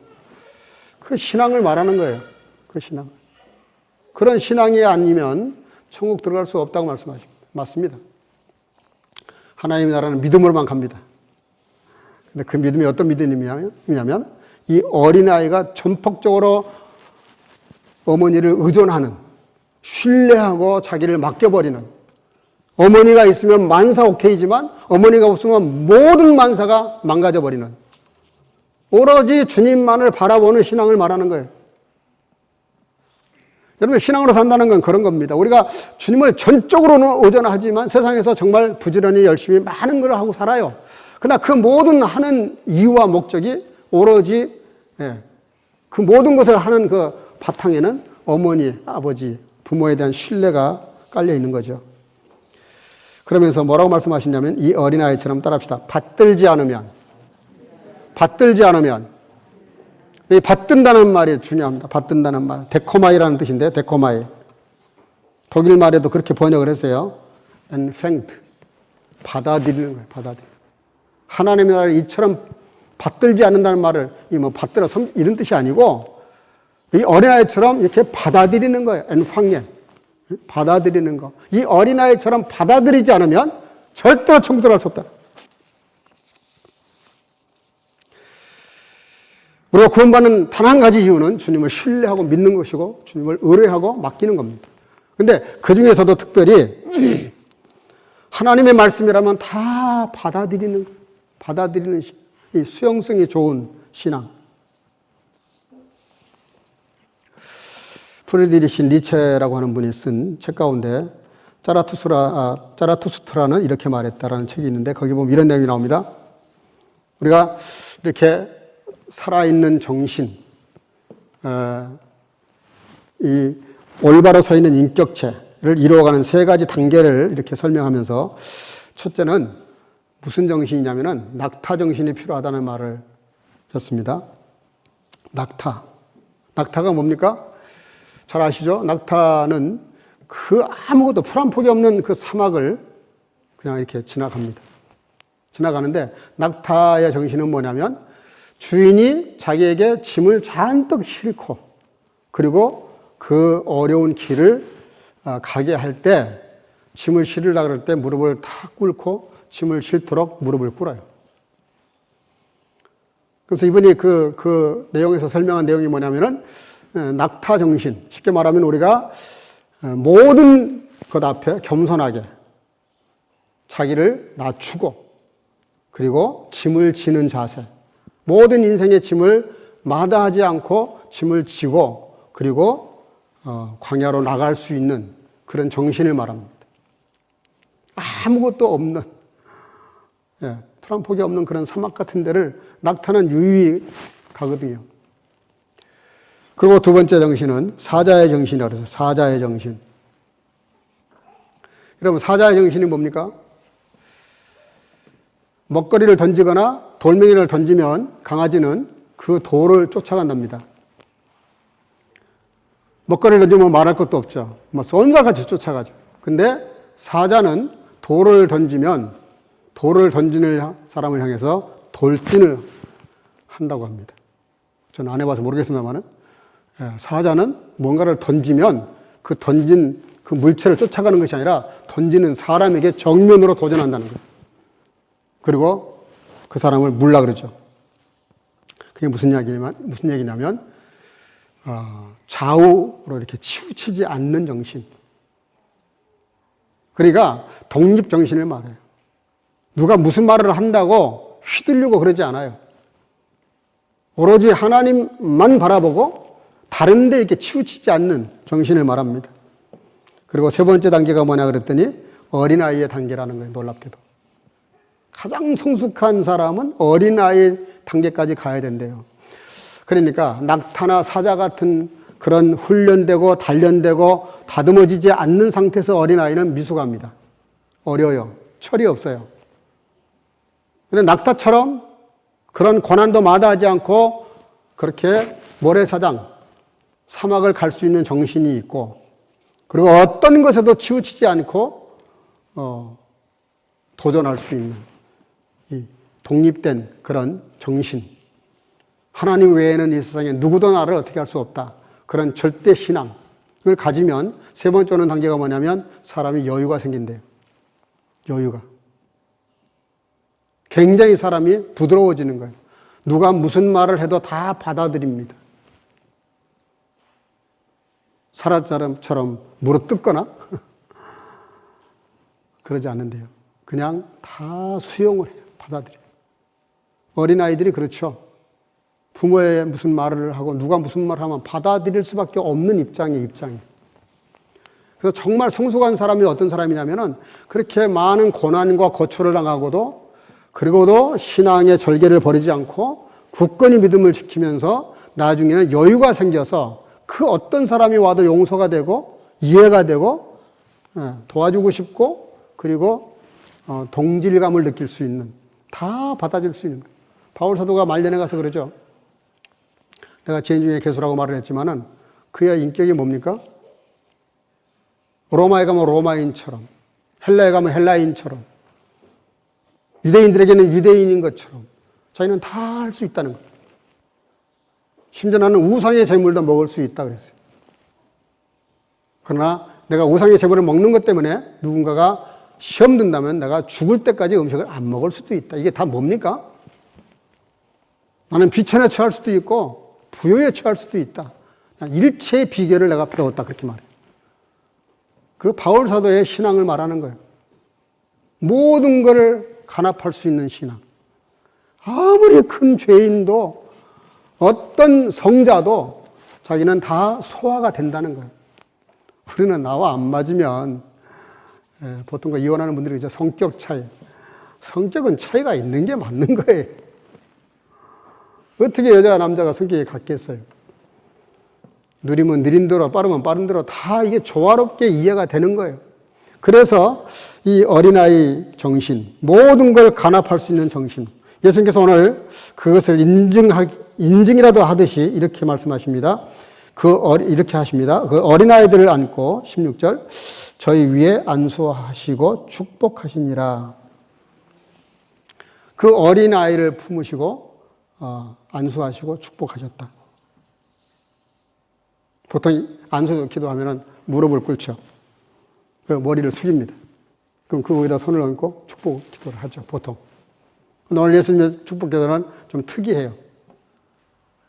그 신앙을 말하는 거예요. 그 신앙. 그런 신앙이 아니면 천국 들어갈 수 없다고 말씀하십니다. 맞습니다. 하나님의 나라는 믿음으로만 갑니다. 근데 그 믿음이 어떤 믿음이냐면 이 어린아이가 전폭적으로 어머니를 의존하는, 신뢰하고 자기를 맡겨버리는, 어머니가 있으면 만사 오케이지만 어머니가 없으면 모든 만사가 망가져버리는 오로지 주님만을 바라보는 신앙을 말하는 거예요. 여러분, 신앙으로 산다는 건 그런 겁니다. 우리가 주님을 전적으로는 의존하지만 세상에서 정말 부지런히 열심히 많은 걸 하고 살아요. 그러나 그 모든 하는 이유와 목적이 오로지 그 모든 것을 하는 그 바탕에는 어머니, 아버지, 부모에 대한 신뢰가 깔려 있는 거죠. 그러면서 뭐라고 말씀하시냐면 이 어린아이처럼 따라합시다. 받들지 않으면 이 받든다는 말이 중요합니다. 받든다는 말. 데코마이라는 뜻인데 데코마이. 독일 말에도 그렇게 번역을 했어요. empfängt. 받아들이는 거예요. 받아들이는. 하나님의 나라를 이처럼 받들지 않는다는 말을 받들어 이런 뜻이 아니고 이 어린아이처럼 이렇게 받아들이는 거예요. empfangen. 받아들이는 거. 이 어린아이처럼 받아들이지 않으면 절대로 천국 들어갈 수 없다. 우리가 구원받는 단 한 가지 이유는 주님을 신뢰하고 믿는 것이고 주님을 의뢰하고 맡기는 겁니다. 그런데 그 중에서도 특별히 하나님의 말씀이라면 다 받아들이는 이 수용성이 좋은 신앙. 프리드리히 니체라고 하는 분이 쓴 책 가운데 자라투스트라는 이렇게 말했다라는 책이 있는데 거기 보면 이런 내용이 나옵니다. 우리가 이렇게 살아있는 정신, 이 올바로 서 있는 인격체를 이루어가는 세 가지 단계를 이렇게 설명하면서 첫째는 무슨 정신이냐면은 낙타 정신이 필요하다는 말을 했습니다. 낙타가 뭡니까? 잘 아시죠? 낙타는 그 아무것도 풀 한 폭이 없는 그 사막을 그냥 이렇게 지나가는데 낙타의 정신은 뭐냐면 주인이 자기에게 짐을 잔뜩 싣고 그리고 그 어려운 길을 가게 할 때 짐을 실으려고 할 때 무릎을 탁 꿇고 짐을 싣도록 무릎을 꿇어요. 그래서 이분이 그 내용에서 설명한 내용이 뭐냐면은 낙타 정신, 쉽게 말하면 우리가 모든 것 앞에 겸손하게 자기를 낮추고 그리고 짐을 지는 자세, 모든 인생의 짐을 마다하지 않고 짐을 지고 그리고 광야로 나갈 수 있는 그런 정신을 말합니다. 아무것도 없는 풀 한 폭이 없는 그런 사막 같은 데를 낙타는 유유히 가거든요. 그리고 두 번째 정신은 사자의 정신이라고 해서 사자의 정신. 여러분 사자의 정신이 뭡니까? 먹거리를 던지거나 돌멩이를 던지면 강아지는 그 돌을 쫓아간답니다. 먹거리를 던지면 말할 것도 없죠. 쏜살같이 쫓아가죠. 근데 사자는 돌을 던지면 돌을 던지는 사람을 향해서 돌진을 한다고 합니다. 저는 안 해봐서 모르겠습니다만은 사자는 뭔가를 던지면 그 던진 그 물체를 쫓아가는 것이 아니라 던지는 사람에게 정면으로 도전한다는 거예요. 그리고 그 사람을 물라 그러죠. 그게 무슨 얘기냐면 좌우로 이렇게 치우치지 않는 정신. 그러니까 독립 정신을 말해요. 누가 무슨 말을 한다고 휘둘리고 그러지 않아요. 오로지 하나님만 바라보고 다른 데 이렇게 치우치지 않는 정신을 말합니다. 그리고 세 번째 단계가 뭐냐 그랬더니 어린아이의 단계라는 거예요. 놀랍게도. 가장 성숙한 사람은 어린아이 단계까지 가야 된대요. 그러니까 낙타나 사자 같은 그런 훈련되고 단련되고 다듬어지지 않는 상태에서 어린아이는 미숙합니다. 어려요. 철이 없어요. 그런데 낙타처럼 그런 고난도 마다하지 않고 그렇게 모래사장, 사막을 갈 수 있는 정신이 있고 그리고 어떤 것에도 치우치지 않고 도전할 수 있는 이 독립된 그런 정신. 하나님 외에는 이 세상에 누구도 나를 어떻게 할 수 없다. 그런 절대 신앙을 가지면 세 번째 오는 단계가 뭐냐면 사람이 여유가 생긴대요. 여유가. 굉장히 사람이 부드러워지는 거예요. 누가 무슨 말을 해도 다 받아들입니다. 사자처럼 물어뜯거나 그러지 않는데요. 그냥 다 수용을 해요. 받아들여요. 어린아이들이 그렇죠. 부모의 무슨 말을 하고 누가 무슨 말을 하면 받아들일 수밖에 없는 입장이에요. 그래서 정말 성숙한 사람이 어떤 사람이냐면은 그렇게 많은 고난과 고초를 당하고도 그리고도 신앙의 절개를 버리지 않고 굳건히 믿음을 지키면서 나중에는 여유가 생겨서 그 어떤 사람이 와도 용서가 되고 이해가 되고 도와주고 싶고 그리고 동질감을 느낄 수 있는 다 받아줄 수 있는 거예요. 바울 사도가 말년에 가서 그러죠. 내가 죄인 중에 괴수라고 말을 했지만은 그의 인격이 뭡니까? 로마에 가면 로마인처럼 헬라에 가면 헬라인처럼 유대인들에게는 유대인인 것처럼 자기는 다 할 수 있다는 거예요. 심지어 나는 우상의 제물도 먹을 수 있다 그랬어요. 그러나 내가 우상의 제물을 먹는 것 때문에 누군가가 시험 든다면 내가 죽을 때까지 음식을 안 먹을 수도 있다. 이게 다 뭡니까? 나는 비천에 처할 수도 있고 부요에 처할 수도 있다. 일체의 비결을 내가 배웠다 그렇게 말해요. 그 바울 사도의 신앙을 말하는 거예요. 모든 것을 간합할 수 있는 신앙. 아무리 큰 죄인도 어떤 성자도 자기는 다 소화가 된다는 거예요. 우리는 나와 안 맞으면 보통 이혼하는 분들이 이제 성격 차이. 성격은 차이가 있는 게 맞는 거예요. 어떻게 여자와 남자가 성격이 같겠어요? 느리면 느린 대로, 빠르면 빠른 대로 다 이게 조화롭게 이해가 되는 거예요. 그래서 이 어린아이 정신, 모든 걸 간합할 수 있는 정신. 예수님께서 오늘 그것을 인증이라도 하듯이 이렇게 말씀하십니다. 이렇게 하십니다. 그 어린아이들을 안고 16절 저희 위에 안수하시고 축복하시니라. 그 어린아이를 품으시고 안수하시고 축복하셨다. 보통 안수 기도하면 무릎을 꿇죠. 그 머리를 숙입니다. 그럼 그 위에다 손을 얹고 축복 기도를 하죠, 보통. 오늘 예수님의 축복 기도는 좀 특이해요.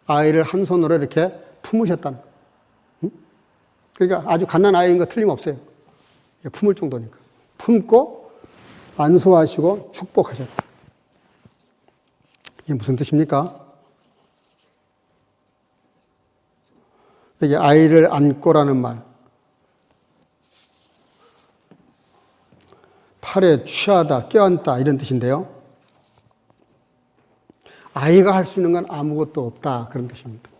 아이를 한 손으로 이렇게 품으셨다는 거예요. 응? 그러니까 아주 갓난 아이인 거 틀림없어요. 품을 정도니까. 품고 안수하시고 축복하셨다. 이게 무슨 뜻입니까? 이게 아이를 안고라는 말. 팔에 취하다, 껴안다 이런 뜻인데요. 아이가 할 수 있는 건 아무것도 없다 그런 뜻입니다.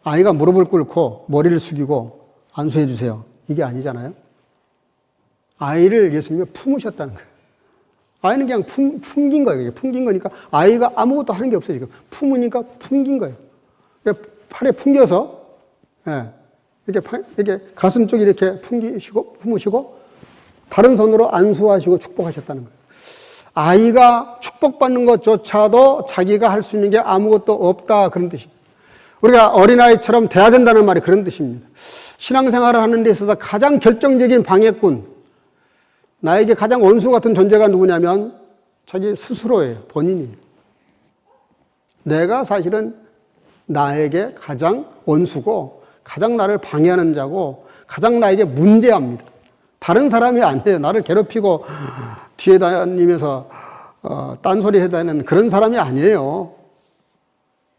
아이가 무릎을 꿇고 머리를 숙이고 안수해 주세요. 이게 아니잖아요. 아이를 예수님이 품으셨다는 거예요. 아이는 그냥 품긴 거예요. 품긴 거니까 아이가 아무것도 하는 게 없어요. 지금 품으니까 품긴 거예요. 팔에 품겨서 이렇게 가슴 쪽에 이렇게 품으시고 다른 손으로 안수하시고 축복하셨다는 거예요. 아이가 축복받는 것조차도 자기가 할 수 있는 게 아무것도 없다 그런 뜻이에요. 우리가 어린아이처럼 돼야 된다는 말이 그런 뜻입니다. 신앙생활을 하는 데 있어서 가장 결정적인 방해꾼, 나에게 가장 원수 같은 존재가 누구냐면 자기 스스로예요. 본인이에요. 내가 사실은 나에게 가장 원수고 가장 나를 방해하는 자고 가장 나에게 문제합니다. 다른 사람이 아니에요. 나를 괴롭히고 뒤에 다니면서 딴소리 해다니는 그런 사람이 아니에요.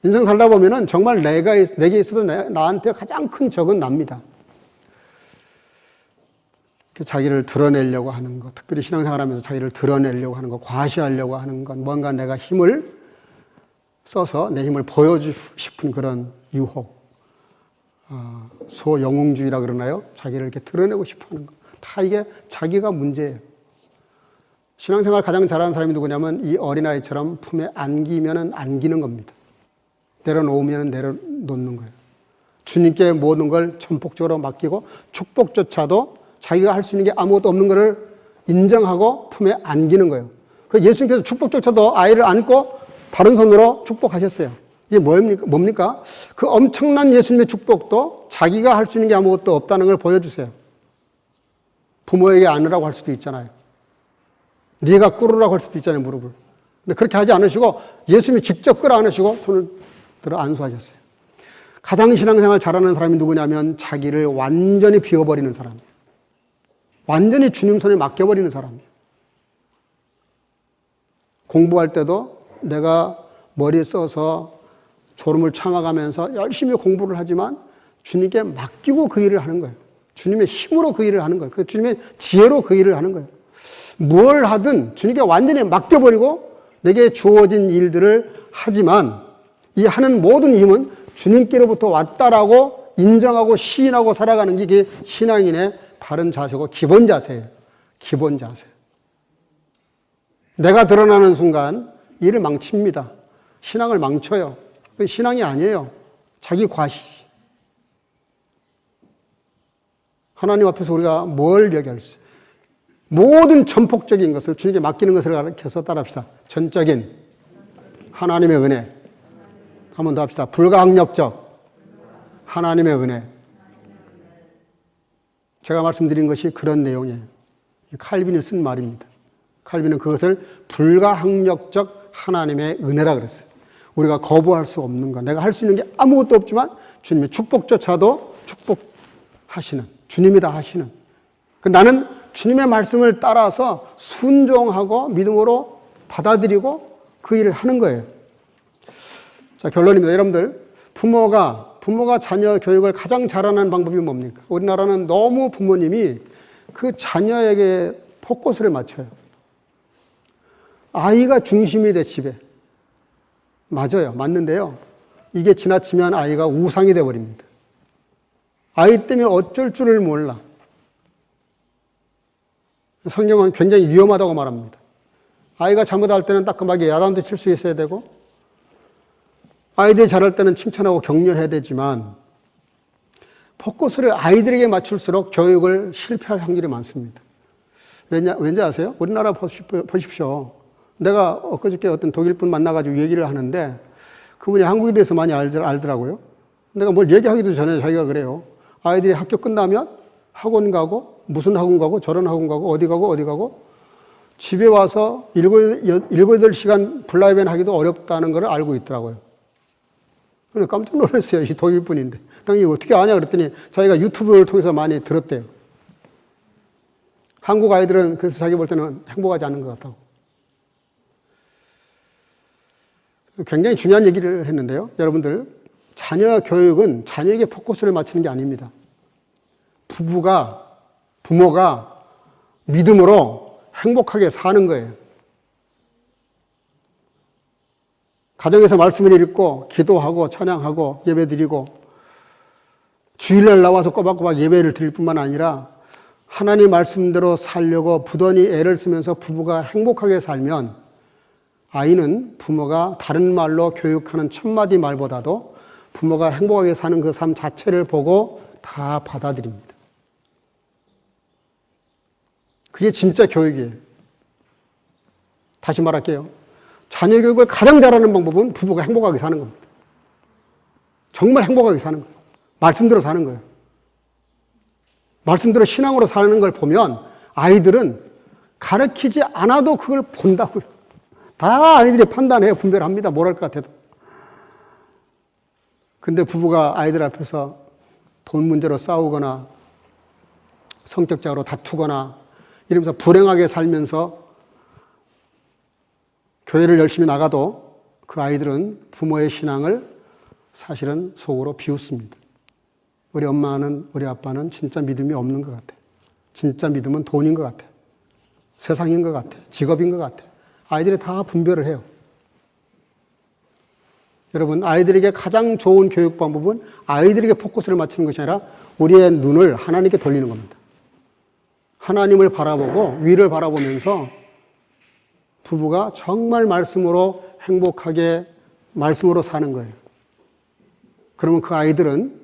인생 살다 보면은 정말 내게 있어도 나한테 가장 큰 적은 납니다. 자기를 드러내려고 하는 것, 특별히 신앙생활하면서 자기를 드러내려고 하는 것, 과시하려고 하는 것, 뭔가 내가 힘을 써서 내 힘을 보여주고 싶은 그런 유혹, 소영웅주의라 그러나요? 자기를 이렇게 드러내고 싶어 하는 것. 다 이게 자기가 문제예요. 신앙생활 가장 잘하는 사람이 누구냐면 이 어린아이처럼 품에 안기면은 안기는 겁니다. 내려놓으면 내려놓는 거예요. 주님께 모든 걸 전폭적으로 맡기고 축복조차도 자기가 할 수 있는 게 아무것도 없는 것을 인정하고 품에 안기는 거예요. 그 예수님께서 축복조차도 아이를 안고 다른 손으로 축복하셨어요. 이게 뭡니까? 그 엄청난 예수님의 축복도 자기가 할 수 있는 게 아무것도 없다는 걸 보여주세요. 부모에게 안으라고 할 수도 있잖아요. 네가 꿇으라고 할 수도 있잖아요, 무릎을. 근데 그렇게 하지 않으시고 예수님이 직접 끌어안으시고 손을 들어 안수하셨어요. 가장 신앙생활 잘하는 사람이 누구냐면 자기를 완전히 비워버리는 사람이에요. 완전히 주님 손에 맡겨버리는 사람이에요. 공부할 때도 내가 머리에 써서 졸음을 참아가면서 열심히 공부를 하지만 주님께 맡기고 그 일을 하는 거예요. 주님의 힘으로 그 일을 하는 거예요. 그 주님의 지혜로 그 일을 하는 거예요. 뭘 하든 주님께 완전히 맡겨버리고 내게 주어진 일들을 하지만 이 하는 모든 힘은 주님께로부터 왔다라고 인정하고 시인하고 살아가는 게 이게 신앙인의 바른 자세고 기본 자세예요. 기본 자세. 내가 드러나는 순간 일을 망칩니다. 신앙을 망쳐요. 그게 신앙이 아니에요. 자기 과시지. 하나님 앞에서 우리가 뭘 얘기할 수 있어요? 모든 전폭적인 것을 주님께 맡기는 것을 가르쳐서 따라합시다. 전적인 하나님의 은혜. 한 번 더 합시다. 불가항력적 하나님의 은혜. 제가 말씀드린 것이 그런 내용이에요. 칼빈이 쓴 말입니다. 칼빈은 그것을 불가항력적 하나님의 은혜라 그랬어요. 우리가 거부할 수 없는 것, 내가 할 수 있는 게 아무것도 없지만 주님의 축복조차도 축복하시는, 주님이 다 하시는. 나는 주님의 말씀을 따라서 순종하고 믿음으로 받아들이고 그 일을 하는 거예요. 자, 결론입니다. 여러분들, 부모가 자녀 교육을 가장 잘하는 방법이 뭡니까? 우리나라는 너무 부모님이 그 자녀에게 포커스를 맞춰요. 아이가 중심이 돼, 집에. 맞아요. 맞는데요. 이게 지나치면 아이가 우상이 되어버립니다. 아이 때문에 어쩔 줄을 몰라. 성경은 굉장히 위험하다고 말합니다. 아이가 잘못할 때는 따끔하게 야단도 칠 수 있어야 되고, 아이들이 잘할 때는 칭찬하고 격려해야 되지만, 포커스를 아이들에게 맞출수록 교육을 실패할 확률이 많습니다. 왠지 아세요? 우리나라 보십시오. 내가 엊그저께 어떤 독일분 만나가지고 얘기를 하는데, 그분이 한국에 대해서 많이 알더라고요. 내가 뭘 얘기하기도 전에 자기가 그래요. 아이들이 학교 끝나면 학원 가고, 무슨 학원 가고, 저런 학원 가고, 어디 가고, 집에 와서 7, 8시간 블라이벤 하기도 어렵다는 걸 알고 있더라고요. 근데 깜짝 놀랐어요. 이 독일 분인데. 당연히 어떻게 아냐 그랬더니 자기가 유튜브를 통해서 많이 들었대요. 한국 아이들은 그래서 자기 볼 때는 행복하지 않은 것 같다고. 굉장히 중요한 얘기를 했는데요. 여러분들, 자녀 교육은 자녀에게 포커스를 맞추는 게 아닙니다. 부모가 믿음으로 행복하게 사는 거예요. 가정에서 말씀을 읽고 기도하고 찬양하고 예배드리고 주일날 나와서 꼬박꼬박 예배를 드릴 뿐만 아니라 하나님 말씀대로 살려고 부단히 애를 쓰면서 부부가 행복하게 살면 아이는 부모가 다른 말로 교육하는 천마디 말보다도 부모가 행복하게 사는 그 삶 자체를 보고 다 받아들입니다. 그게 진짜 교육이에요. 다시 말할게요. 자녀 교육을 가장 잘하는 방법은 부부가 행복하게 사는 겁니다. 정말 행복하게 사는 거예요. 말씀대로 사는 거예요. 말씀대로 신앙으로 사는 걸 보면 아이들은 가르치지 않아도 그걸 본다고요. 다 아이들이 판단해요. 분별합니다. 뭘 할 것 같아도. 근데 부부가 아이들 앞에서 돈 문제로 싸우거나 성격적으로 다투거나 이러면서 불행하게 살면서 교회를 열심히 나가도 그 아이들은 부모의 신앙을 사실은 속으로 비웃습니다. 우리 엄마는, 우리 아빠는 진짜 믿음이 없는 것 같아. 진짜 믿음은 돈인 것 같아. 세상인 것 같아. 직업인 것 같아. 아이들이 다 분별을 해요. 여러분, 아이들에게 가장 좋은 교육 방법은 아이들에게 포커스를 맞추는 것이 아니라 우리의 눈을 하나님께 돌리는 겁니다. 하나님을 바라보고 위를 바라보면서 부부가 정말 말씀으로 행복하게 말씀으로 사는 거예요. 그러면 그 아이들은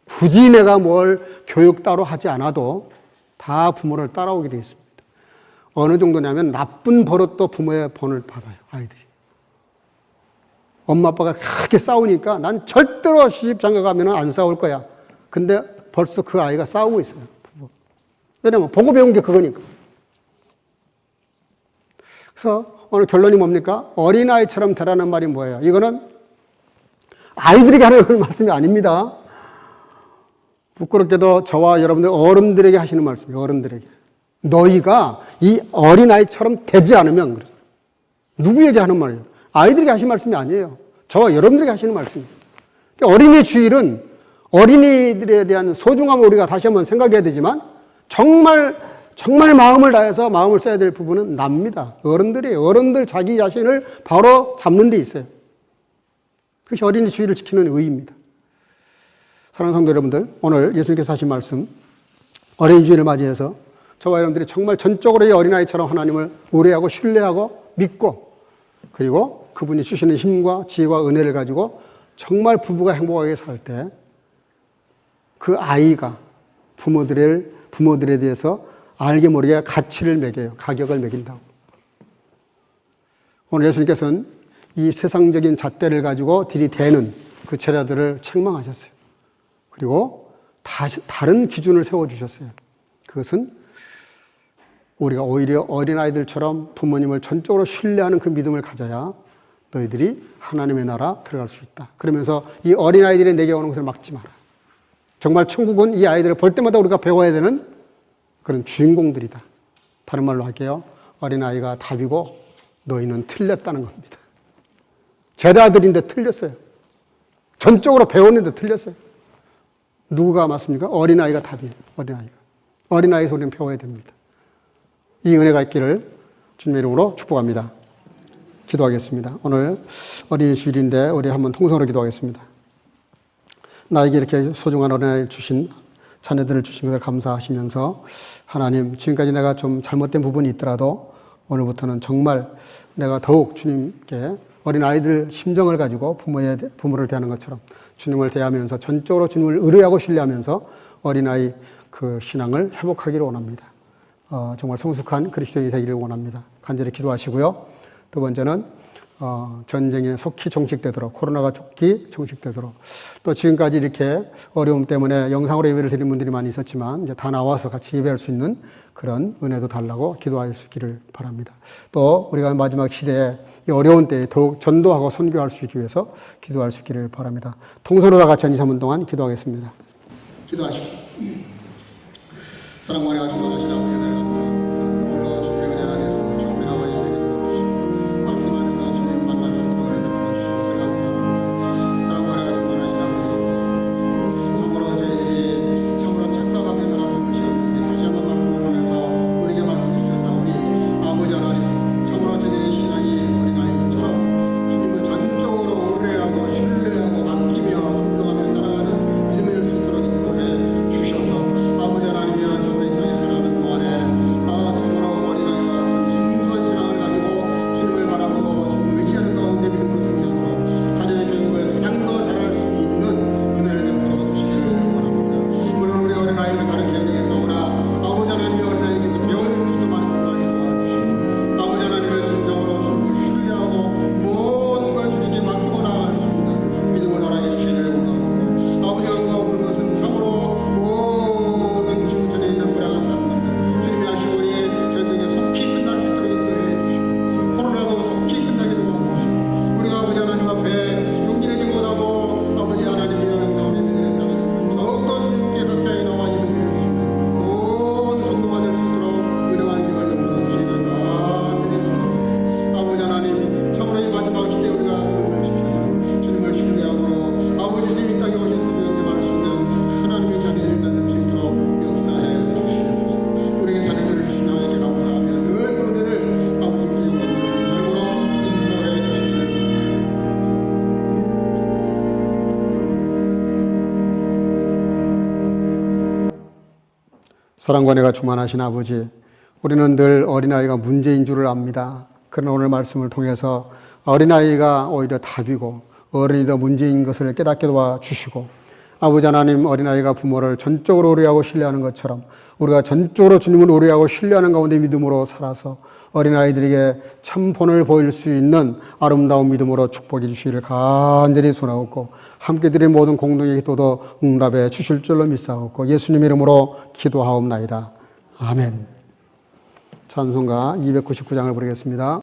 굳이 내가 뭘 교육 따로 하지 않아도 다 부모를 따라오게 되어 있습니다. 어느 정도냐면 나쁜 버릇도 부모의 본을 받아요, 아이들이. 엄마 아빠가 그렇게 싸우니까 난 절대로 시집 장가 가면 안 싸울 거야. 근데 벌써 그 아이가 싸우고 있어요. 부부. 왜냐면 보고 배운 게 그거니까. 그래서 오늘 결론이 뭡니까? 어린아이처럼 되라는 말이 뭐예요? 이거는 아이들에게 하는 말씀이 아닙니다. 부끄럽게도 저와 여러분들 어른들에게 하시는 말씀이에요. 어른들에게. 너희가 이 어린아이처럼 되지 않으면 그러죠. 누구에게 하는 말이에요? 아이들에게 하시는 말씀이 아니에요. 저와 여러분들에게 하시는 말씀이에요. 어린이 주일은 어린이들에 대한 소중함을 우리가 다시 한번 생각해야 되지만 정말 마음을 다해서 마음을 써야 될 부분은 납니다. 어른들이에요. 어른들 자기 자신을 바로 잡는 데 있어요. 그것이 어린이 주일을 지키는 의의입니다. 사랑하는 성도 여러분들, 오늘 예수님께서 하신 말씀, 어린이 주일을 맞이해서 저와 여러분들이 정말 전적으로 이 어린아이처럼 하나님을 의뢰하고 신뢰하고 믿고 그리고 그분이 주시는 힘과 지혜와 은혜를 가지고 정말 부부가 행복하게 살 때 그 아이가 부모들에 대해서 알게 모르게 가치를 매겨요. 가격을 매긴다고. 오늘 예수님께서는 이 세상적인 잣대를 가지고 들이대는 그 제자들을 책망하셨어요. 그리고 다른 기준을 세워주셨어요. 그것은 우리가 오히려 어린아이들처럼 부모님을 전적으로 신뢰하는 그 믿음을 가져야 너희들이 하나님의 나라 들어갈 수 있다. 그러면서 이 어린아이들이 내게 오는 것을 막지 마라. 정말 천국은 이 아이들을 볼 때마다 우리가 배워야 되는 그런 주인공들이다. 다른 말로 할게요. 어린아이가 답이고 너희는 틀렸다는 겁니다. 제자들인데 틀렸어요. 전적으로 배웠는데 틀렸어요. 누구가 맞습니까? 어린아이가 답이에요. 어린아이에서 우리는 배워야 됩니다. 이 은혜가 있기를 주님의 이름으로 축복합니다. 기도하겠습니다. 오늘 어린이 주일인데 우리 한번 통성으로 기도하겠습니다. 나에게 이렇게 소중한 어린아이를 주신 자녀들을 주신 것을 감사하시면서 하나님, 지금까지 내가 좀 잘못된 부분이 있더라도 오늘부터는 정말 내가 더욱 주님께 어린아이들 심정을 가지고 부모를 대하는 것처럼 주님을 대하면서 전적으로 주님을 의뢰하고 신뢰하면서 어린아이 그 신앙을 회복하기를 원합니다. 정말 성숙한 그리스도인이 되기를 원합니다. 간절히 기도하시고요. 두 번째는 전쟁이 속히 종식되도록, 코로나가 속히 종식되도록, 또 지금까지 이렇게 어려움 때문에 영상으로 예배를 드린 분들이 많이 있었지만 이제 다 나와서 같이 예배할 수 있는 그런 은혜도 달라고 기도하시기를 바랍니다. 또 우리가 마지막 시대에 이 어려운 때에 더욱 전도하고 선교할 수 있기 위해서 기도할 수 있기를 바랍니다. 통선으로 다 같이 한 2, 3분 동안 기도하겠습니다. 기도하십시오. 사랑과 은혜가 충만하신 아버지 하나님, 오늘도 주님의 은혜 안에서 처음에 나와 예배를 드려주시고 말씀 안에서 주님 만날 수 있도록 은혜 베풀어주시고 감사합니다. 사랑과 은혜가 충만하신 아버지, 참으로 저희들이 참으로 착각하며 살았던 것이 없는데 다시 한번 말씀을 통해서 우리에게 말씀해 주셔서 우리 아버지 하나님, 참으로 저희들의 신앙이 어린아이들처럼 주님을 전적으로 의뢰하고 신뢰하고 맡기며 순종하며 따라가는 믿음이 될 수 있도록 인도해 주셔서 아버지 하나님이여, 저희 땅에 살아가는 동안에 참으로 어린아이와 같은 순수한 신앙을 가지고 주님을 바라보고 주님을 의지하는 가운데 믿음으로 승리하도록 자녀의 교육을 가장 더 잘할 수 있는 은혜를 베풀어 주시기를 원합니다. 물론 우리 어린아이를 가르치는 데에 있어서나 아버지 하나님의 어린아이에게서 배워야 될 것도 많은 분들에게 도와주시고 아버지 하나님의 진정으로 주님을 신뢰하고 모든 걸 주님께 맡기고 나아갈 수 있는 믿음을 허락해 주시기를 원합니다. 아버지가 없는 것은 참으로 모든 지구촌에 있는 불행한 사람들 주님이 하시오니 저희들에게 속히 끝날 수 있도록 인도해 주시고 코로나도 속히 끝나게 도와주시고 우리가 아버지 하나님 앞에 용기 내지 못하고 아버지 하나님이여 영광을 예배드렸다면 더욱더 주님께 가까이 나와 예배드릴 수 있는 온 성도가 될 수 있도록 은혜와 힘을 베풀어 주시기를 간절히 소원합니다. 아버지 하나님, 참으로 이 마지막 시대에 우리가 믿음을 지켜서 주님을 신뢰함으로 아버지 주님 이 땅에 오셨으며 영접할 수 있는 하나님의 자녀들이 되는 수 있도록 역사해 주시옵소서. 우리의 자녀들을 주신 하나님께 감사하며 늘 그 은혜를 아버지께 영광을 드리므로 인도해 주시옵소서. 사랑과 은혜가 충만하신 아버지, 우리는 늘 어린아이가 문제인 줄을 압니다. 그러나 오늘 말씀을 통해서 어린아이가 오히려 답이고 어른이 더 문제인 것을 깨닫게 도와주시고 아버지 하나님, 어린아이가 부모를 전적으로 의뢰하고 신뢰하는 것처럼 우리가 전적으로 주님을 의뢰하고 신뢰하는 가운데 믿음으로 살아서 어린아이들에게 참 본을 보일 수 있는 아름다운 믿음으로 축복해 주시기를 간절히 소원하옵고 함께 드린 모든 공동의 기도도 응답해 주실 줄로 믿사옵고 예수님 이름으로 기도하옵나이다. 아멘. 찬송가 299장을 부르겠습니다.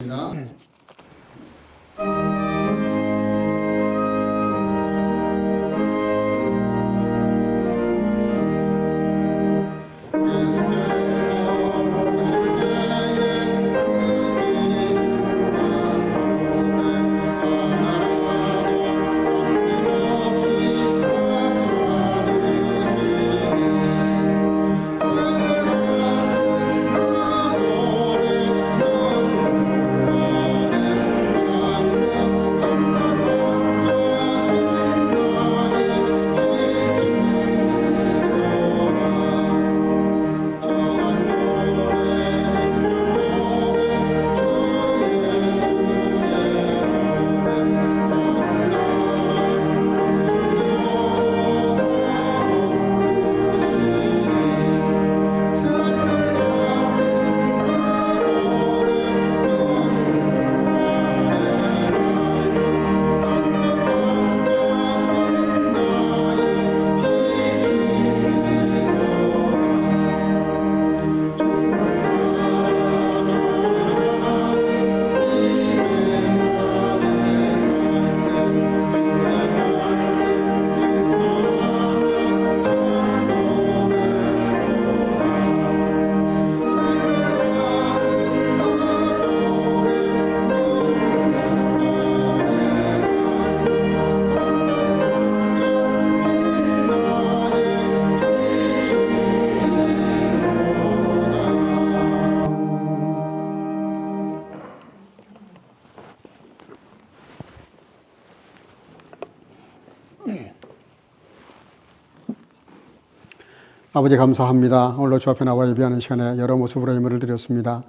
아버지 감사합니다. 오늘도 주 앞에 나와 예배하는 시간에 여러 모습으로 예물을 드렸습니다.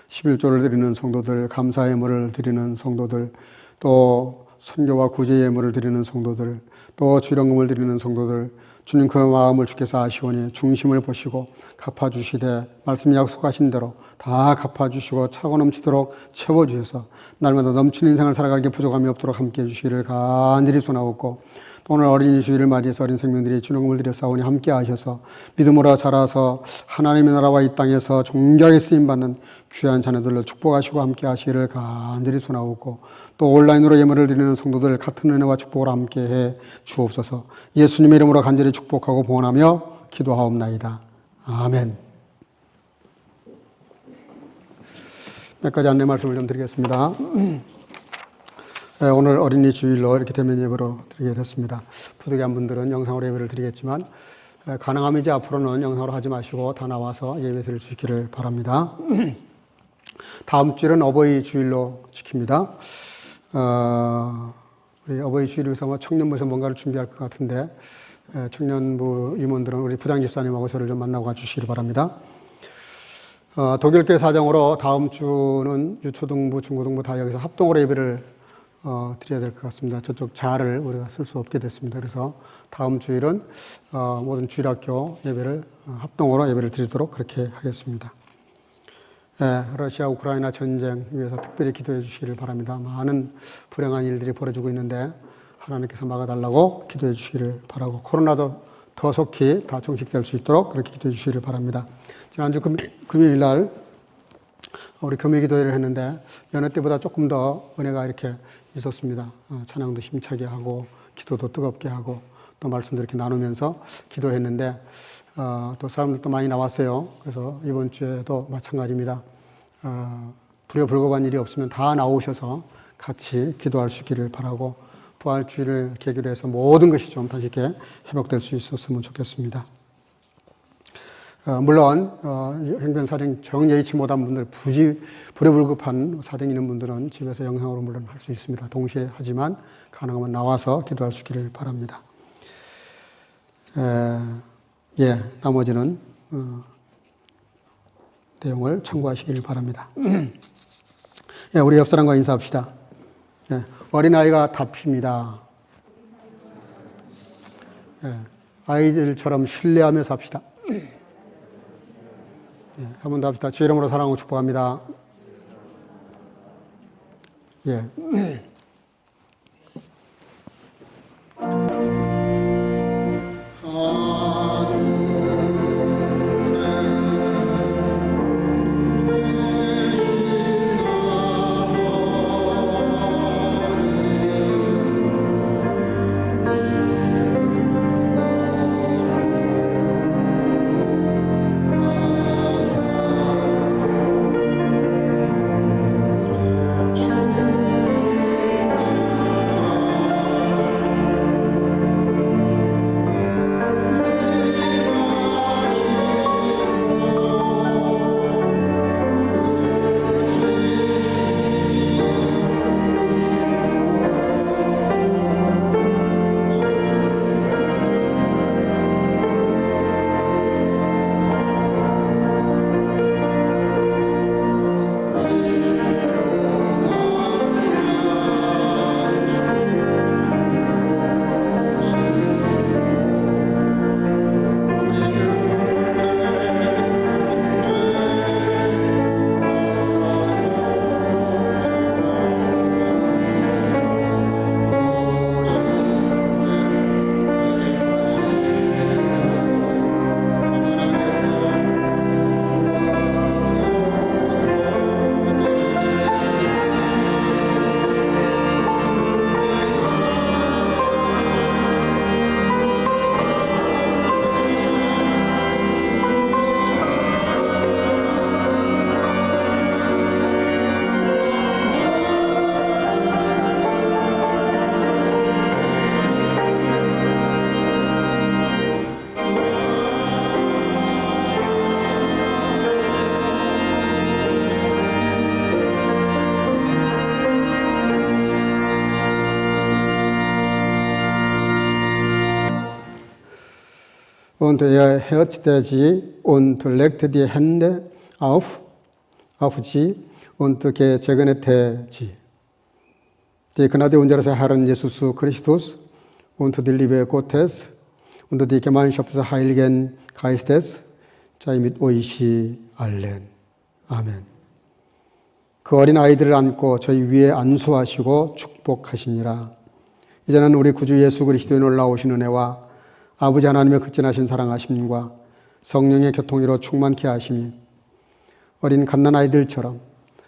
11조를 드리는 성도들, 감사 예물을 드리는 성도들, 또 선교와 구제 예물을 드리는 성도들, 또 주일헌금을 드리는 성도들, 주님 그 마음을 주께서 아시오니 중심을 보시고 갚아주시되 말씀이 약속하신 대로 다 갚아주시고 차고 넘치도록 채워주셔서 날마다 넘치는 인생을 살아가기에 부족함이 없도록 함께해 주시기를 간절히 소원하옵고, 오늘 어린이 주일을 맞이해서 어린 생명들이 주님을 드려 싸우니 함께 하셔서 믿음으로 자라서 하나님의 나라와 이 땅에서 존귀하게 쓰임받는 귀한 자녀들로 축복하시고 함께 하시기를 간절히 소원하옵고, 또 온라인으로 예물을 드리는 성도들 같은 은혜와 축복을 함께해 주옵소서. 예수님의 이름으로 간절히 축복하고 봉헌하며 기도하옵나이다. 아멘. 몇 가지 안내 말씀을 좀 드리겠습니다. 오늘 어린이 주일로 이렇게 대면 예배로 드리게 됐습니다. 부득이한 분들은 영상으로 예배를 드리겠지만, 가능하면 이제 앞으로는 영상으로 하지 마시고 다 나와서 예배 드릴 수 있기를 바랍니다. 다음 주일은 어버이 주일로 지킵니다. 우리 어버이 주일을 위해서 청년부에서 뭔가를 준비할 것 같은데, 청년부 임원들은 우리 부장 집사님하고 저를 좀 만나고 가주시기를 바랍니다. 독일교회 사정으로 다음 주는 유초등부, 중고등부 다 여기서 합동으로 예배를 드려야 될 것 같습니다. 저쪽 자를 우리가 쓸 수 없게 됐습니다. 그래서 다음 주일은 모든 주일학교 예배를 합동으로 예배를 드리도록 그렇게 하겠습니다. 러시아 우크라이나 전쟁 위해서 특별히 기도해 주시기를 바랍니다. 많은 불행한 일들이 벌어지고 있는데 하나님께서 막아달라고 기도해 주시기를 바라고, 코로나도 더 속히 다 종식될 수 있도록 그렇게 기도해 주시기를 바랍니다. 지난주 금요일 날 우리 금요 기도회를 했는데 여느 때보다 조금 더 은혜가 이렇게 있었습니다. 찬양도 힘차게 하고 기도도 뜨겁게 하고 또 말씀도 이렇게 나누면서 기도했는데 또 사람들도 많이 나왔어요. 그래서 이번 주에도 마찬가지입니다. 불효불급한 일이 없으면 다 나오셔서 같이 기도할 수 있기를 바라고, 부활주의를 계기로 해서 모든 것이 좀 다시 이렇게 회복될 수 있었으면 좋겠습니다. 물론 행변 사정 정 예의치 못한 분들, 불효불급한 사정이 있는 분들은 집에서 영상으로 물론 할 수 있습니다. 동시에 하지만 가능하면 나와서 기도할 수 있기를 바랍니다. 나머지는 내용을 참고하시길 바랍니다. 우리 옆 사람과 인사합시다. 어린아이가 답입니다. 아이들처럼 신뢰하며 삽시다. 한 번 더 합시다. 주의 이름으로 사랑하고 축복합니다. und er hörte sie und legte die Hände auf sie und segnete sie. Die Gnade unseres Herrn Jesus Christus und die Liebe Gottes und die Gemeinschaft des Heiligen Geistes sei mit euch allen. 아멘. 그 어린 아이들을 안고 저희 위에 안수하시고 축복하시니라. 이제는 우리 구주 예수 그리스도의 놀라우신 은혜와 아버지 하나님의 극진하신 사랑하심과 성령의 교통으로 충만케 하심이 어린 갓난아이들처럼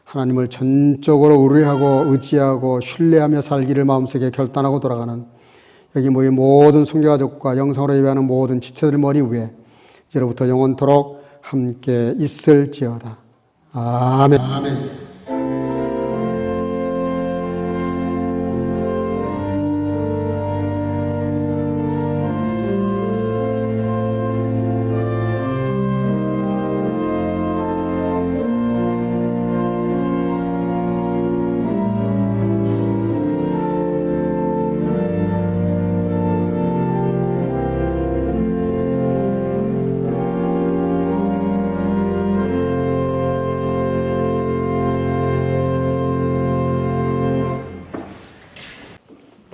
하나님을 전적으로 의뢰하고 의지하고 신뢰하며 살기를 마음속에 결단하고 돌아가는 여기 모인 모든 성교가족과 영상으로 예배하는 모든 지체들 머리 위에 이제로부터 영원토록 함께 있을지어다. 아멘.